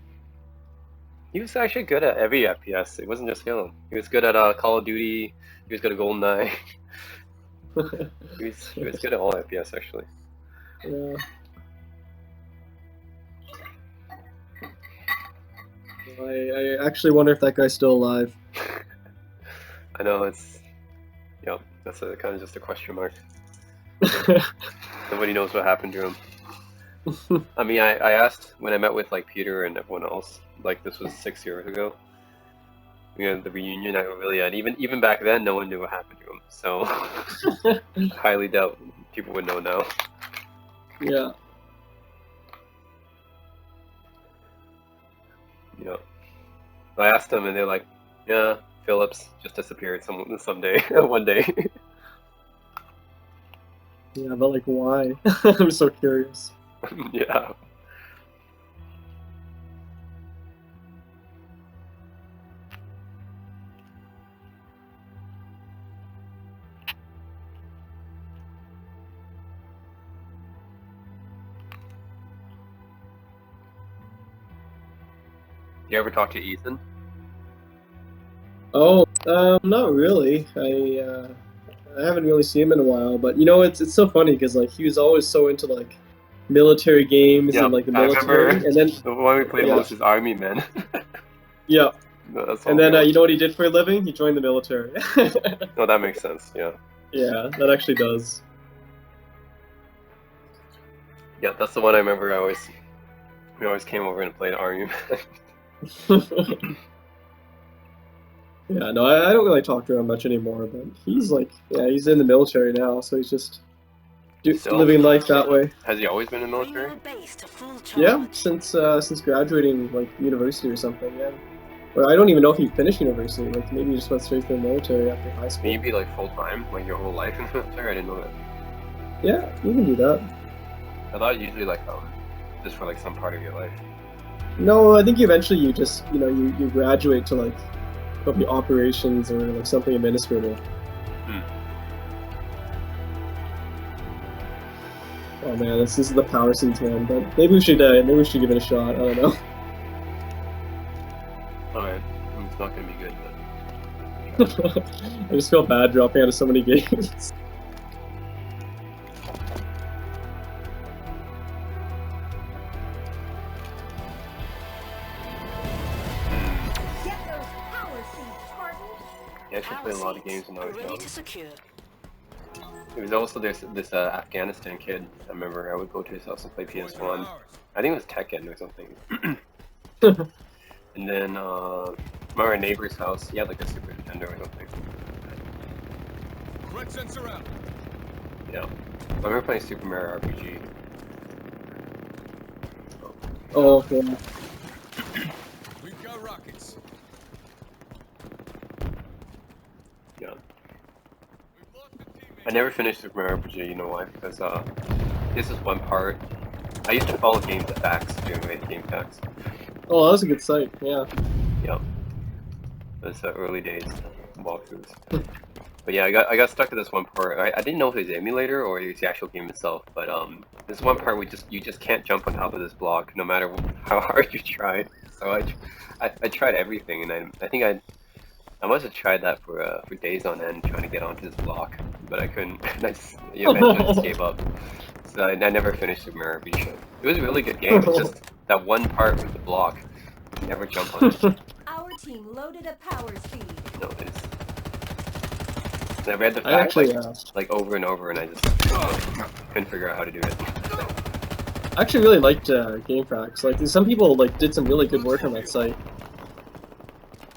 He was actually good at every FPS. It wasn't just Halo. He was good at Call of Duty. He was good at GoldenEye. He was good at all FPS actually. Yeah. I actually wonder if that guy's still alive. I know it's, yep, that's a, kind of just a question mark. Nobody knows what happened to him. I mean, I asked when I met with like Peter and everyone else. Like this was 6 years ago. We had the reunion at Aurelia, and even back then, no one knew what happened to him. So, highly doubt people would know now. Yeah. Yeah. I asked them, and they're like, "Yeah, Phillips just disappeared someday, one day." Yeah, but like, why? I'm so curious. Yeah. You ever talk to Ethan? Oh, not really. I haven't really seen him in a while, but you know, it's so funny because like he was always so into like military games Yeah, and like the I military, remember and then the one we played Yeah. most is Army Men. yeah, No, that's all and then we know. you know what he did for a living? He joined the military. No, that makes sense. Yeah. Yeah, that actually does. Yeah, that's the one I remember. We always came over and played Army Men. Yeah, no, I don't really talk to him much anymore, but he's like, yeah, he's in the military now, so he's just So? living life that way. Has he always been in the Bring military? your base to full charge. Yeah, since graduating like university or something. Yeah, or I don't even know if he finished university. Like maybe he just went straight to the military after high school. Maybe like full time, like your whole life in the military. I didn't know that. Yeah, you can do that. I thought usually like just for like some part of your life. No, I think eventually you just you graduate to like probably operations or like something administrative. Oh man, this is the Power Seeds one, but maybe we should give it a shot. I don't know. Alright, it's not gonna be good, but I just feel bad dropping out of so many games. Get those power seeds, Spartans. you actually Power play a lot of seeds games when I was ready young. to secure. There was also this Afghanistan kid. I remember I would go to his house and play PS1. I think it was Tekken or something. And then my neighbor's house, he had like a Super Nintendo or something. Threat sensor out. Yeah. I remember playing Super Mario RPG. Oh, yeah. We've got rockets. Yeah. We've lost the teammate. I never finished Super Mario RPG, you know why? Because this is one part. I used to follow Game Facts during my Game Facts. Oh, that was a good site. Yeah. Yeah. Those early days walkthroughs. But yeah, I got stuck to this one part. I didn't know if it was emulator or it was the actual game itself, but this one part you just can't jump on top of this block no matter how hard you try. So I tried everything, and I think I must have tried that for days on end trying to get onto this block, but I couldn't. I eventually just gave up. So I never finished Super Mario RPG. It was a really good game. It's just that one part with the block. You never jump on it. Our team loaded a power seed. No, it's. And I read the I facts actually, like over and over, and I just couldn't figure out how to do it. I actually really liked Game Facts. Like, some people like did some really good work on that site.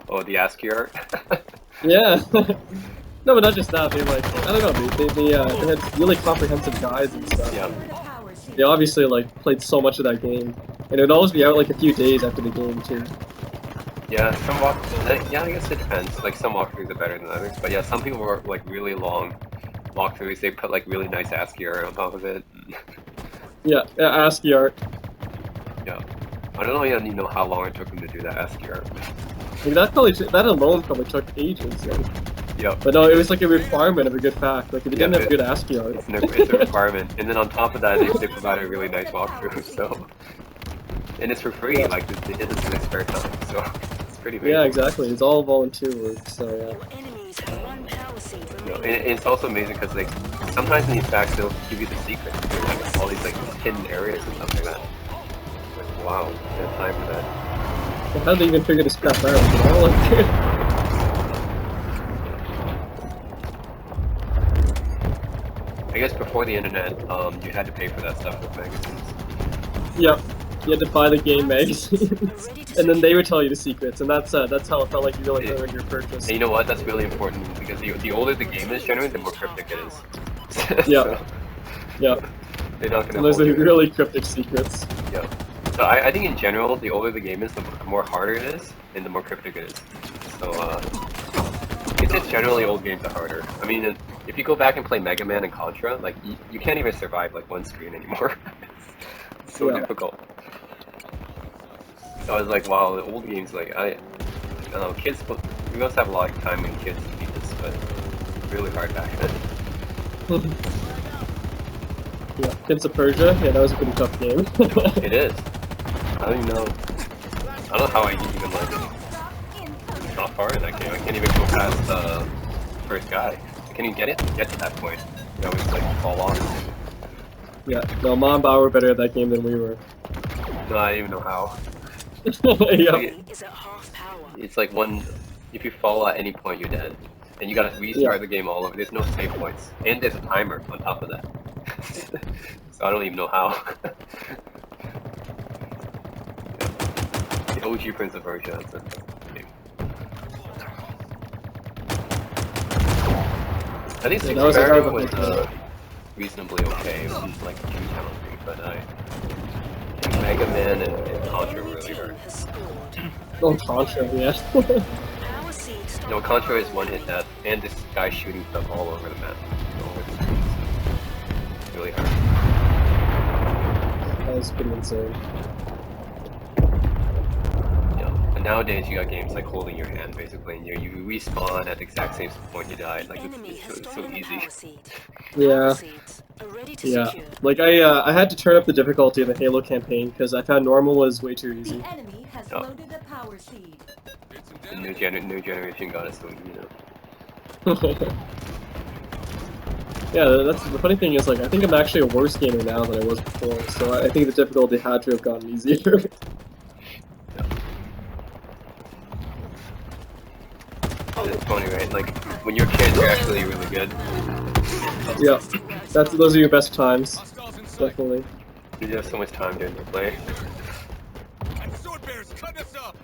Oh, the ASCII art. Yeah. No, but not just that. They like, I don't know. They had really comprehensive guides and stuff. Yeah. Loaded a power seed. They obviously like played so much of that game, and it would always be out like a few days after the game too. Yeah, some walkthroughs. Yeah, I guess it depends. Like some walkthroughs are better than others, but yeah, some people were like really long walkthroughs. They put like really nice ASCII art on top of it. Yeah, ASCII art. Yeah, I don't know. You know how long it took them to do that ASCII art. Like, that alone probably took ages. Like. Yeah, But no, it was like a requirement of a good fact. Like if you didn't Yeah, have good ASCII art. it's a requirement. And then on top of that, they provided a really nice walkthrough. So and it's for free. Like they did this in their spare time, so it's pretty amazing. Yeah, exactly. It's all volunteer work. So yeah. Your enemies have one power seed You know, remaining. and it's also amazing because like sometimes in these packs they'll give you the secrets, like all these like hidden areas and stuff like that. Like, wow, they have time for that. How did they even figure this crap out? You know? Like, I guess before the internet, you had to pay for that stuff with magazines. yep. You had to buy the game magazines, Ready to and then they secure. would tell you the secrets, and that's how it felt like you really earned your purchase. And you know what? That's really important because the older the game is, generally, the more cryptic it is. Yeah. So, Yeah. they're not gonna And there's hold like you. really cryptic secrets. Yeah. So I think in general, the older the game is, the more harder it is, and the more cryptic it is. So it's just generally old games are harder. I mean, if you go back and play Mega Man and Contra, like you can't even survive like one screen anymore. It's so Yeah. difficult. So I was like, wow, the old games, like I don't know, kids. We must have a lot of time when kids beat this, but it's really hard back then. Yeah. Prince of Persia. Yeah, that was a pretty tough game. It is. I don't even know. I don't know how I even like not far in that game. I can't even go past the first guy. I can't even get to that point. I always like fall off. Yeah. No, Mom and Bao were better at that game than we were. No, I don't even know how. Yeah. Enemy is at half power. It's like if you fall at any point, you're dead, and you gotta restart the game all over. There's no save points, and there's a timer on top of that. So I don't even know how. The OG Prince of Persia. That's it. I think Yeah, Super that was a Mario hard was one. reasonably okay. It wasn't like too challenging, but I think Mega Man and Contra were Enemy really team hard. has scored. Oh, Contra. Yeah. Power seed stopped. No, Contra is one hit death, and this guy shooting stuff all over the map. All over the screen. It's really hard. That was pretty insane. Yeah. And nowadays you got games like holding your hand basically, and you respawn at the exact same point you died. Like Enemy has it's so stolen a easy. power seed. Yeah. Power seeds are ready to Yeah. secure. Like I had to turn up the difficulty in the Halo campaign because I found normal was way too easy. The enemy has Yeah. loaded a power seed. Get some The damage. new generation got it so easy now. Yeah, that's the funny thing is like I think I'm actually a worse gamer now than I was before. So I think the difficulty had to have gotten easier. It's funny, right? Like when you're kids, you're actually really good. Yeah, those are your best times, Hostiles in sight. definitely. You have so much time during the play. And sword bears, cut us up.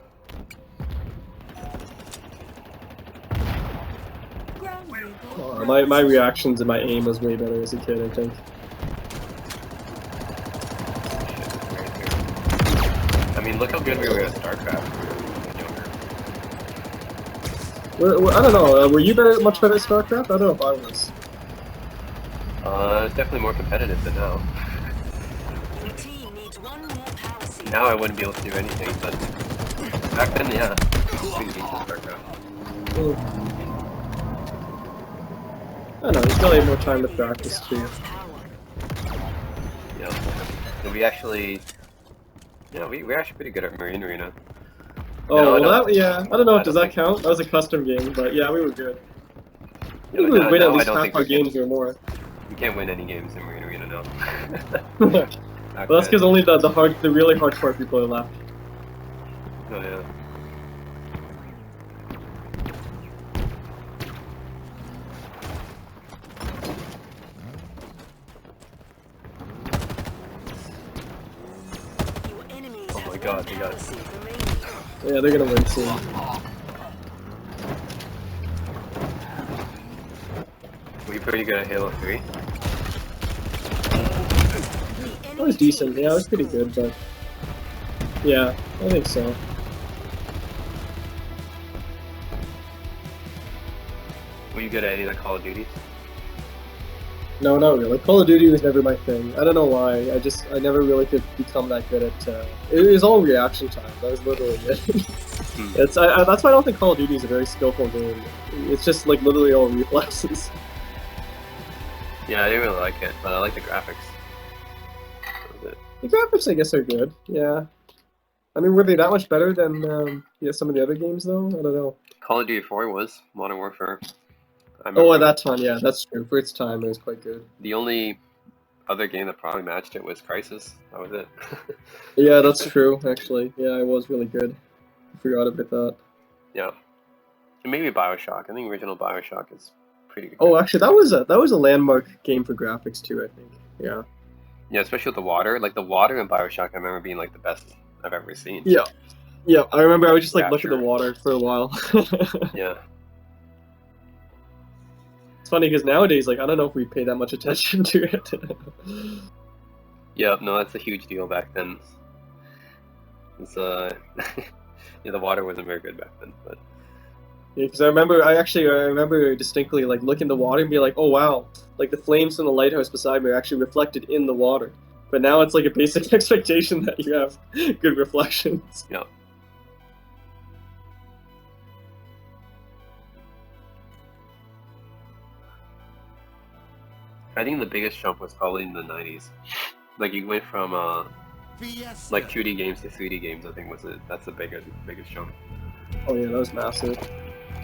Ground vehicle. My reactions and my aim was way better as a kid, I think. I mean, look how good we were at StarCraft when we were younger. I don't know. Were you much better at StarCraft? I don't know if I was. It's definitely more competitive than now. Your team needs one more power seed. Now I wouldn't be able to do anything, but back then, yeah, pretty decent StarCraft. I don't know. There's probably more time to Enemy is practice at too. half power. Yeah, and we actually, we're actually pretty good at Marine Arena. Oh, No, I well, don't- yeah. I don't know. I Does don't that think- count? That was a custom game, but yeah, we were good. I think No, we would win now at I least don't half think our we can. games or more. We can't win any games in Marine Arena now. Well, Back that's because then. only the really hardcore people are left. Oh yeah. Your enemies Oh have my one God, they got power it. seed remaining. Yeah, they're gonna win soon. Were you pretty good at Halo 3? That was decent. Yeah, it was pretty good, but yeah, I think so. Were you good at any of the Call of Duties? No, not really. Call of Duty was never my thing. I don't know why. I never really could become that good at. It was all reaction time. That was literally it. That's why I don't think Call of Duty is a very skillful game. It's just like literally all reflexes. Yeah, I didn't really like it, but I like the graphics. That was it. The graphics, I guess, are good. Yeah, I mean, were they that much better than yeah, some of the other games though? I don't know. Call of Duty 4 was Modern Warfare. I Oh, at remember that time, yeah, that's true. For its time, it was quite good. the only other game that probably matched it was Crisis. That was it. Yeah, that's true. Actually, yeah, it was really good. I forgot about that. Yeah. And maybe Bioshock. I think original Bioshock is pretty good. Oh, actually, that was a landmark game for graphics too. I think. Yeah. Yeah, especially with the water. Like the water in Bioshock, I remember being like the best I've ever seen. Yeah. Yeah, I remember I would just like look at the Capture. water for a while. Yeah. It's funny because nowadays, like, I don't know if we pay that much attention to it. Yeah, no, that's a huge deal back then. It's yeah, the water wasn't very good back then, but Because I remember distinctly like looking in the water and be like, oh wow, like the flames from the lighthouse beside me are actually reflected in the water. But now it's like a basic expectation that you have good reflections. yeah. I think the biggest jump was probably in the 90s. Like you went from Fiesta. like 2D games to 3D games. I think that's the biggest jump. Oh yeah, that was massive.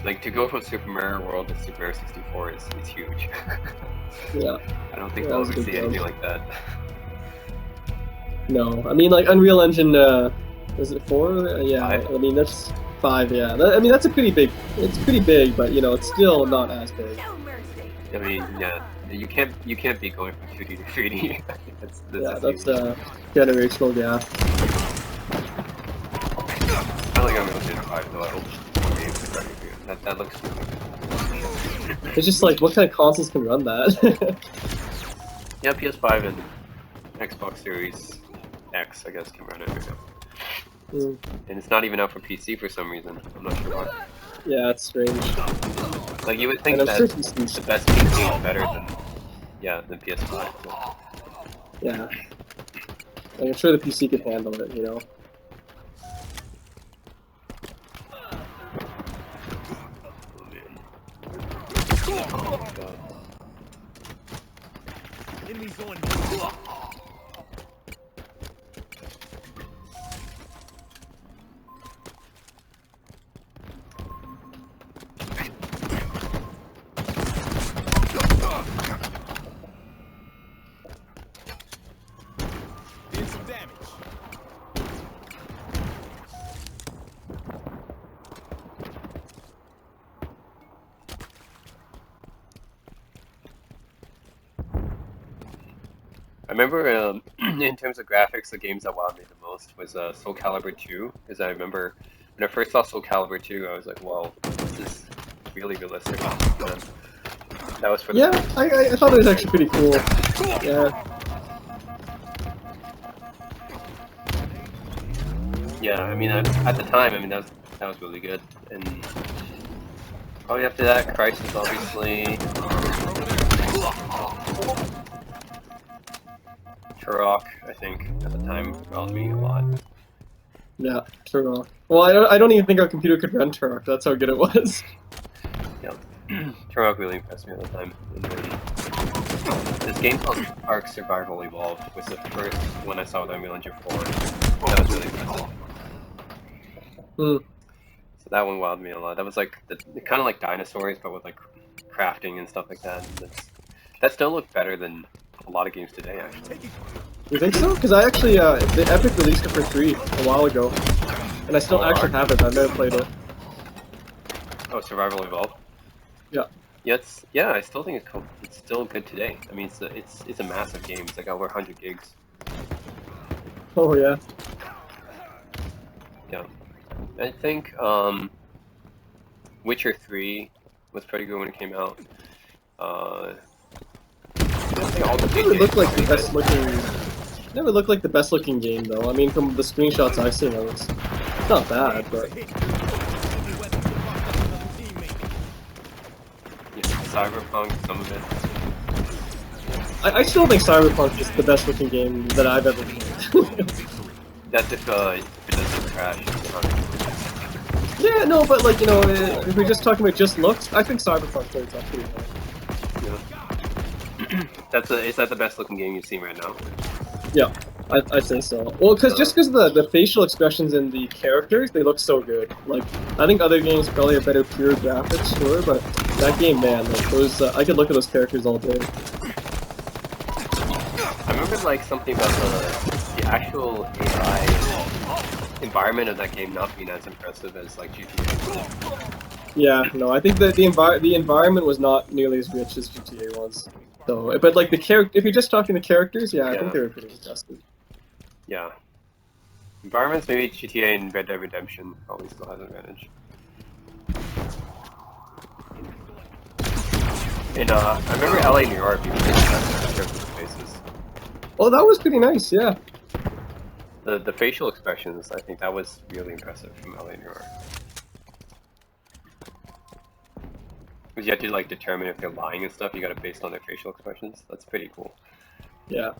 Like to go from Super Mario World to Super Mario 64 is huge. Yeah. I don't think Yeah, we'll that was ever a see good anything jump. like that. No, I mean like Unreal Engine. Is it 4? Yeah. 5? I mean that's 5. Yeah. I mean that's a pretty big. It's pretty big, but you know it's still not as big. No mercy. I mean, yeah, you can't be going from 2D to 3D. that's Yeah, huge. that's generational gap. I like Unreal Engine 5 though. I hope more games are starting to do it. That looks really good. It's just like what kind of consoles can run that? Yeah, PS5 and Xbox Series X, I guess, can run it right now. Mm, And it's not even out for PC for some reason. I'm not sure why. yeah, it's strange. Like you would think And I'm that sure PCs the best PC is better than PS5. but- Yeah. Like, I'm sure the PC could handle it, you know? Oh man. Oh god. Enemies on. Did some damage. I remember in terms of graphics, the games that wowed me the most was Soul Calibur 2, because I remember when I first saw Soul Calibur 2, I was like, "Wow, this is really realistic." That was for the Yeah, I thought it was actually pretty cool. Yeah. Yeah, I mean, at the time, I mean, that was really good. And probably after that, Crisis, obviously. Turok, I think, at the time, wowed me a lot. Yeah, Turok. Well, I don't even think our computer could run Turok. That's how good it was. Yeah, Turok really impressed me at the time. And then this game called Ark Survival Evolved was the first one I saw with Unreal Engine 4. That was really impressive. Hmm. So that one wowed me a lot. That was like kind of like Dinosaurs, but with like crafting and stuff like that. And that still looked better than a lot of games today, actually. You think so? Because I actually, the Epic released it for free a while ago. And I still Oh, actually have it, but I've never played it. Oh, Survival Evolved. Yeah. Yeah, I still think it's still good today. I mean, it's a massive game. It's like over 100 gigs. Oh, yeah. Yeah. I think Witcher 3 was pretty good when it came out. I think all the big Never games looked like the probably best did. looking. Never looked like the best looking game though. I mean, from the screenshots I've seen, it's not bad, but Yeah, Cyberpunk, some of it. I still think Cyberpunk is the best looking game that I've ever played. That's if it doesn't crash. Yeah, no, but like you know, if we're just talking about just looks, I think Cyberpunk plays up pretty well. Yeah. Is that the best looking game you've seen right now? Yeah, I'd say so. Well, just because the facial expressions in the characters, they look so good. Like, I think other games probably have better pure graphics, sure, but that game, man, like those, I could look at those characters all day. I remember like something about the actual AI environment of that game not being as impressive as like GTA. Yeah, no, I think that the environment was not nearly as rich as GTA was. So, but like the character, if you're just talking the characters, yeah, I Yeah. think they were pretty impressive. Yeah. Environments, maybe GTA and Red Dead Redemption probably still has an advantage. And I remember LA, New York being really impressive in terms of the faces. Oh, that was pretty nice, yeah. The facial expressions, I think that was really impressive from LA, New York. Because you have to like determine if they're lying and stuff. You got it based on their facial expressions. That's pretty cool. Yeah.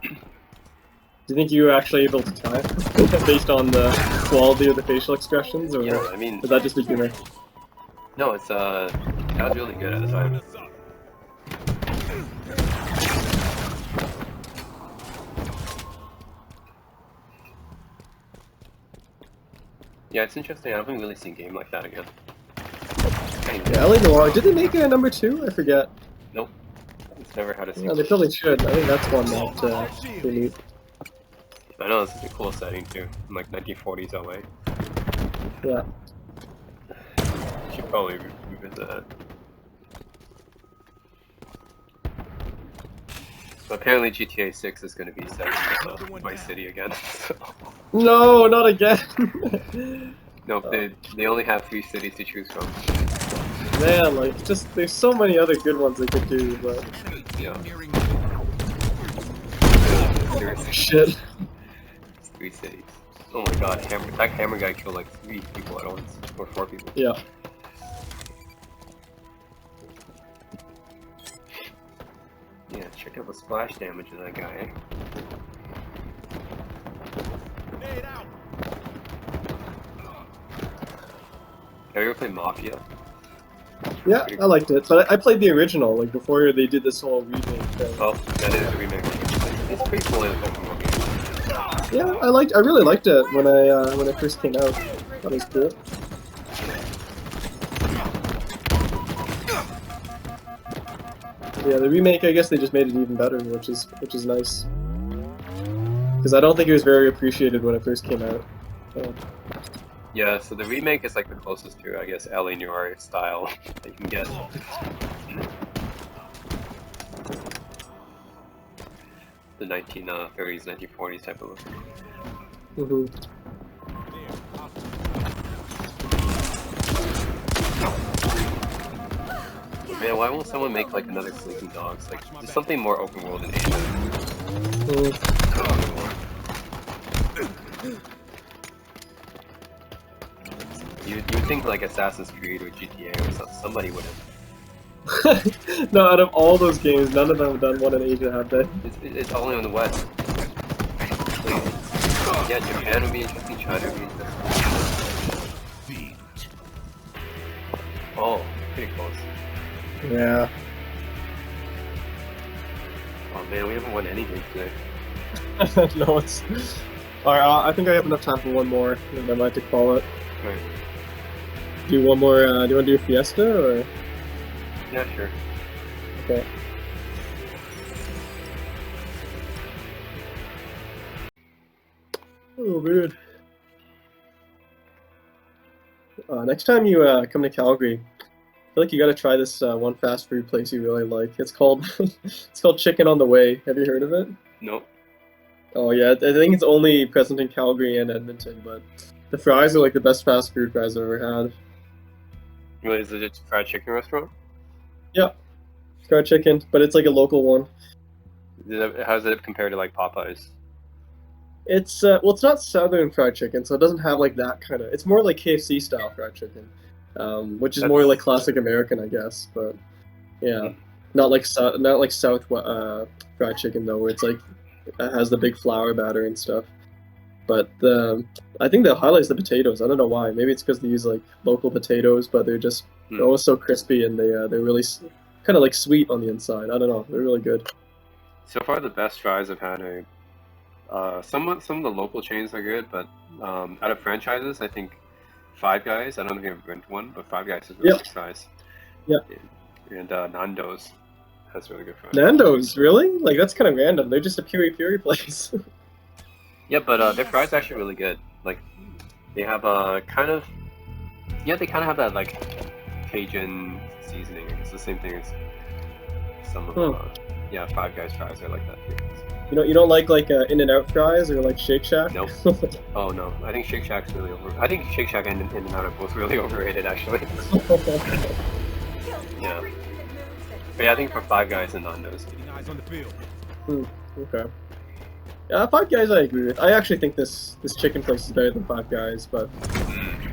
Do you think you were actually able to tell based on the quality of the facial expressions, or Yeah, I mean, was that just a gimmick? no, it's that was really good at the time. Yeah, it's interesting. I haven't really seen a game like that again. Anyway, Yeah, LA Noire. Did they make it a number 2? I forget. nope. It's never had a No, sequel. they probably should. I think that's one that they need. I know it's such a cool setting too, in like 1940s LA. Yeah. Should probably revisit that. But apparently GTA 6 is going to be set in Vice City again. So. No, not again. Nope, they only have 3 cities to choose from. Man, like, just there's so many other good ones they could do, but Yeah. Nearing Seriously, shit. it's 3 cities. Oh my god, that hammer guy killed like 3 people at once, or 4 people. Yeah. Yeah, check out the splash damage of that guy. Grenade out. Have you ever played Mafia? Yeah, I liked it, but I played the original, like, before they did this whole remake thing. Oh, that is a remake. It's pretty cool in a Pokemon game. Yeah, I really liked it when it first came out. That was cool. Yeah, the remake, I guess they just made it even better, which is nice. Because I don't think it was very appreciated when it first came out. Yeah, so the remake is like the closest to, I guess, LA Noire style that you can get. The 1930s, 1940s type of look. Mhm. Man, why won't someone make like another Sleeping Dogs? Like, just something more open world in Asia. Mm. You think like Assassin's Creed or GTA or somebody would have. No, out of all those games, none of them have done one in Asia, have they? It's only in the West. Like, yeah, Japan would be interesting, China would be interesting. feet. Oh, pretty close. Yeah. Oh man, we haven't won anything today. No, it's... Alright, I think I have enough time for one more, and I might have to call it. Right. Do one more, do you want to do Fiesta, or...? Yeah, sure. Okay. Oh, man. Next time you come to Calgary, I feel like you gotta try this one fast food place you really like. It's called it's called Chicken on the Way. Have you heard of it? Nope. Oh yeah, I think it's only present in Calgary and Edmonton, but the fries are like the best fast food fries I've ever had. Wait, is it a fried chicken restaurant? Fried chicken, but it's like a local one. How does it compare to like Popeyes? It's well, it's not southern fried chicken, so it doesn't have like that kind of. It's more like KFC style fried chicken, which is more That's- like classic American, I guess. But yeah, not like South fried chicken though, where it's like it has the big flour batter and stuff. But I think the highlight is the potatoes. I don't know why. Maybe it's because they use like local potatoes, but they're just they're always so crispy and they're really kind of like sweet on the inside. I don't know. They're really good. So far, the best fries I've had are Some of the local chains are good, but out of franchises, I think Five Guys. I don't know if you've ever been to one, but Five Guys is really good fries. Yeah. And Nando's has really good fries. Nando's, really? Like, that's kind of random. They're just a Puri Puri place. Yeah, but their fries are actually really good. Like, they have kind of, yeah, they kind of have that like Cajun seasoning. It's the same thing as some of yeah, Five Guys fries are like that too. You don't like In-N-Out fries or like Shake Shack? Nope. Oh no, I think Shake Shack's really I think Shake Shack and In-N-Out are both really overrated actually. Yeah. But yeah, I think for Five Guys and Nando's. Getting eyes on the field. Okay. Yeah, Five Guys I agree with. I actually think this chicken place is better than Five Guys, but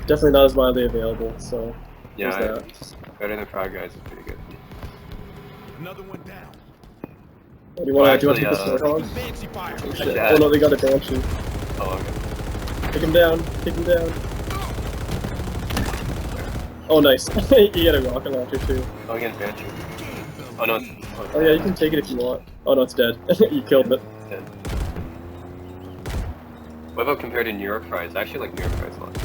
definitely not as widely available. So Yeah, there's better than Five Guys is pretty good. Another one down. do you want to Actually, take this Warthog? Fancy fire. Oh, shit. Yeah. Oh no, they got a Banshee. Oh, okay. Take him down. Take him down. Oh, nice. You get a rocket launcher too. Oh, against Banshee. Oh no, Oh yeah, you can take it if you want. Oh no, it's dead. You killed it. it's dead. What about compared to New York fries? I actually like New York fries a lot.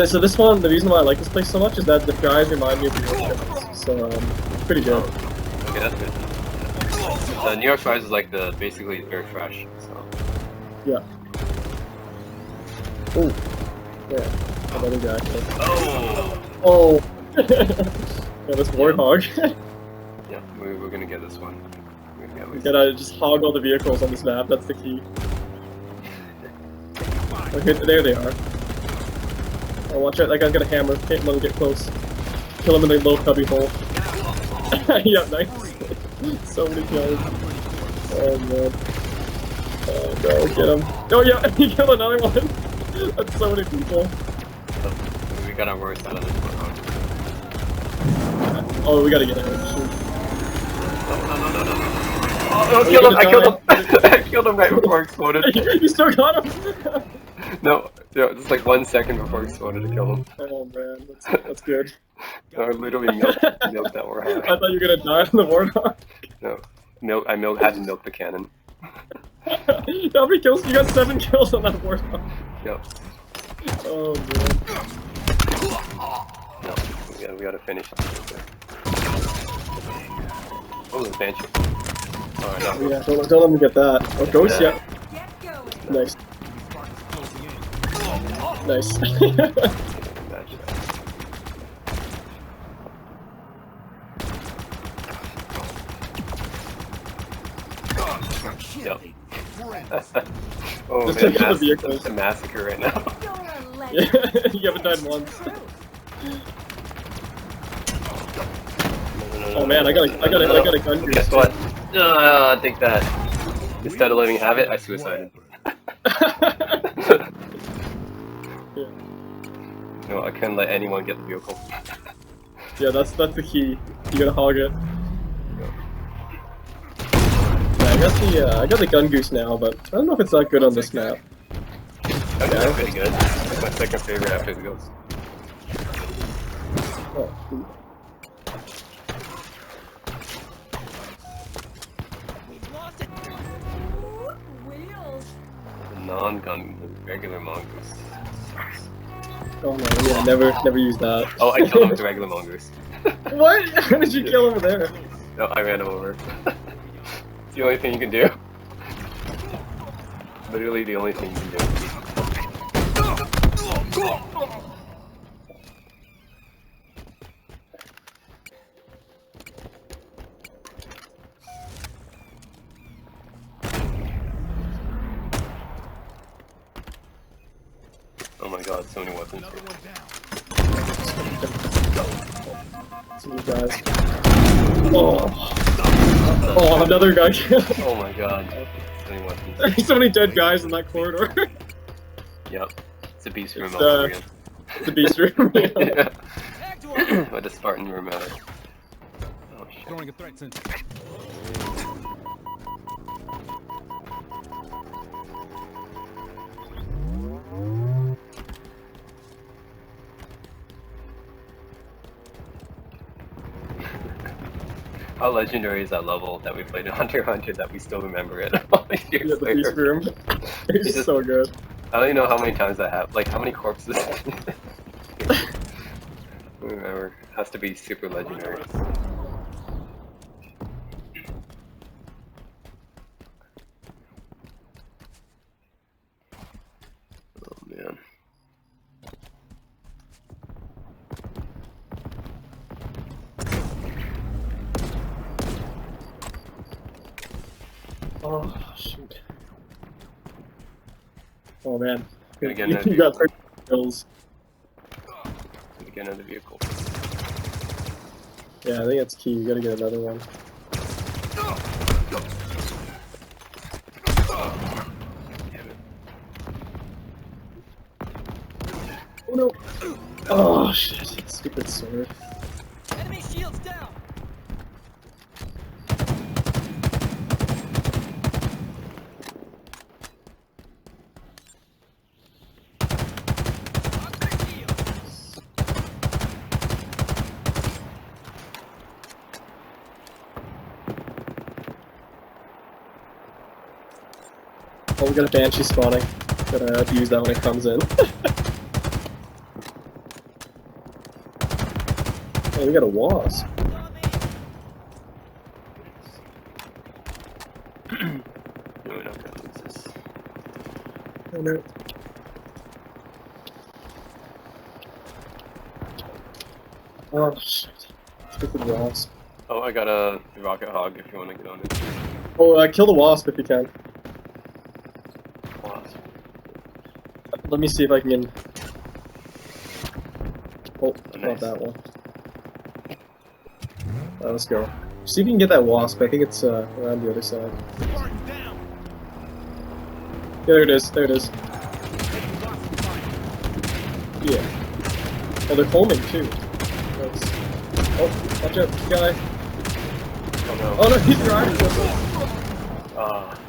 So this one, the reason why I like this place so much is that the fries remind me of New York fries. So it's pretty good. Okay, that's good. The New York fries is like basically very fresh. So Yeah. Oh. Yeah. Another guy. oh Oh. Yeah, this Warthog. yeah, we're gonna get this one. We're gonna get You this. gotta just hog all the vehicles on this map. That's the key. Okay, there they are. Oh, watch out! That guy's got a hammer. Can't let him get close. Kill him in the little cubby hole. Yeah, nice. So many kills. Oh man. Oh no, get him. Oh yeah, he killed another one. That's so many people. We got our worst out of this one. Oh, we gotta get him. Shoot. Oh, I killed him! I killed him! I killed him right before it exploded. You still got him? No, just like 1 second before it exploded to kill him. Oh man, that's good. I literally milked that Warhawk. I thought you were gonna die on the Warthog. No, I had to milk the cannon. How many kills? You got 7 kills on that Warthog. Yep. Oh man. No, we gotta finish. Oh, the Banshee. Oh, no. Yeah, don't let me get that. Oh, Ghost, yeah. Get going. Nice. Nice. Yep. Friends. Oh Just man, take out the vehicles. it's a massacre right now. Gonna let Yeah, you haven't died once. Oh man, I got a gun group. Guess what? I think that instead of letting have it, I suicided. Yeah. No, I couldn't let anyone get the vehicle. Yeah, that's the key. You gotta hog it. Yeah, I got the gun goose now, but I don't know if it's that good on this map. That's pretty good. It's my second favorite after the ghost. Oh, shoot. wheels. The non-gun, the regular mongoose. Oh no, yeah, never use that. Oh, I killed him with the regular mongoose. What? How did you kill him there? No, I ran him over. It's the only thing you can do. Literally the only thing you can do. Oh my god, so many weapons Another here. one down. See you guys. Oh, another guy killed. Oh my god, so many weapons. There's so many dead guys in that corridor. Yep, it's a beast room It's, all over again. The beast room. Yeah. Back to our With the Spartan room out. Oh shit. throwing a threat sensor. How legendary is that level that we played in Hunter x Hunter that we still remember it all these years Yeah, the later? beast room. It's It's just- so good. I don't even know how many times I have. Like, how many corpses? I don't remember. It has to be super legendary. Oh man. Oh shoot. Oh man. Gotta get You another got vehicle. 30 kills. Gotta get another vehicle. Yeah, I think that's key. You gotta get another one. Damn it. Oh no. Oh shit. Stupid sword. Enemy shields down. Oh, we got a Banshee spawning. Gotta abuse that when it comes in. Oh, we got a Wasp. No, we're not gonna lose this. Oh no. Oh shit. Stupid Wasp. Oh, I got a rocket hog if you want to get on it. Oh, kill the Wasp if you can. Wasp. Let me see if I can. Oh, nice. not that one. Let's go. See if you can get that Wasp. I think it's around the other side. Spartan down. Yeah, there it is. There it is. Yeah. Oh, they're homing too. Nice. Oh, watch out, guy. Oh no. Oh no, he's riding with us. Ah.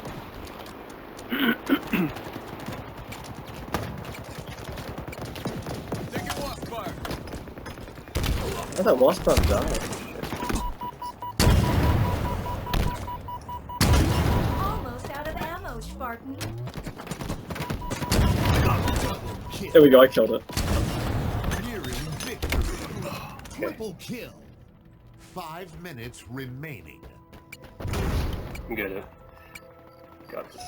Taking wasp fire. I thought Wasp not died. Almost out of ammo, Spartan. There we go, I killed it. Nearing victory. Triple kill. 5 minutes remaining. I'm good. Got this.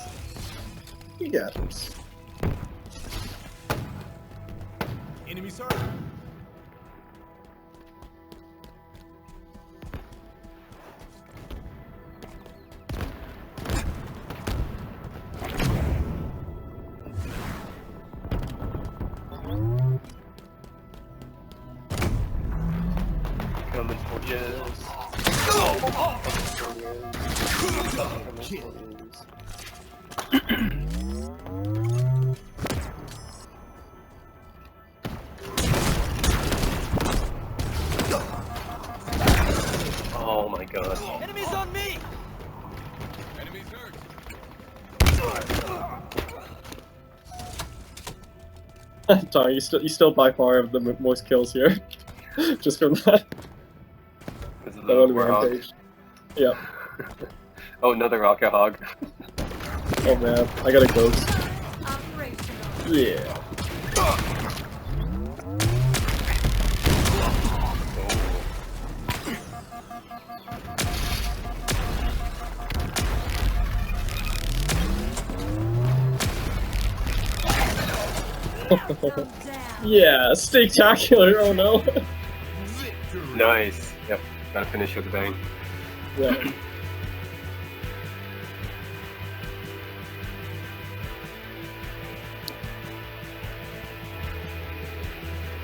You got this. Enemy circle. Coming for you. Kill. Oh my god. Enemies on me. Enemies hurt. Sorry, you still by far have the most kills here. Just from that. This is That the one warhog. rampage. Yeah. Oh, another rocket hog. Oh man, I got a ghost. Operational. Yeah. Down. Yeah, spectacular. Oh no. Victory. Nice. Yep. Gotta finish with a bang. Yeah.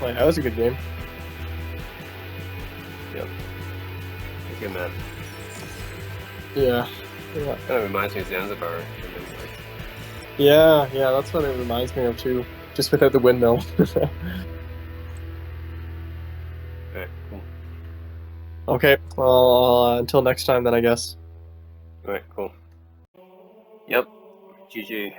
Wait, that was a good game. Yep. Good map. Yeah. Yeah. Kind of reminds me of Zanzibar. Yeah, that's what it reminds me of too. Just without the windmill. Alright, cool. Okay, well, until next time then, I guess. Alright, cool. Yep. GG.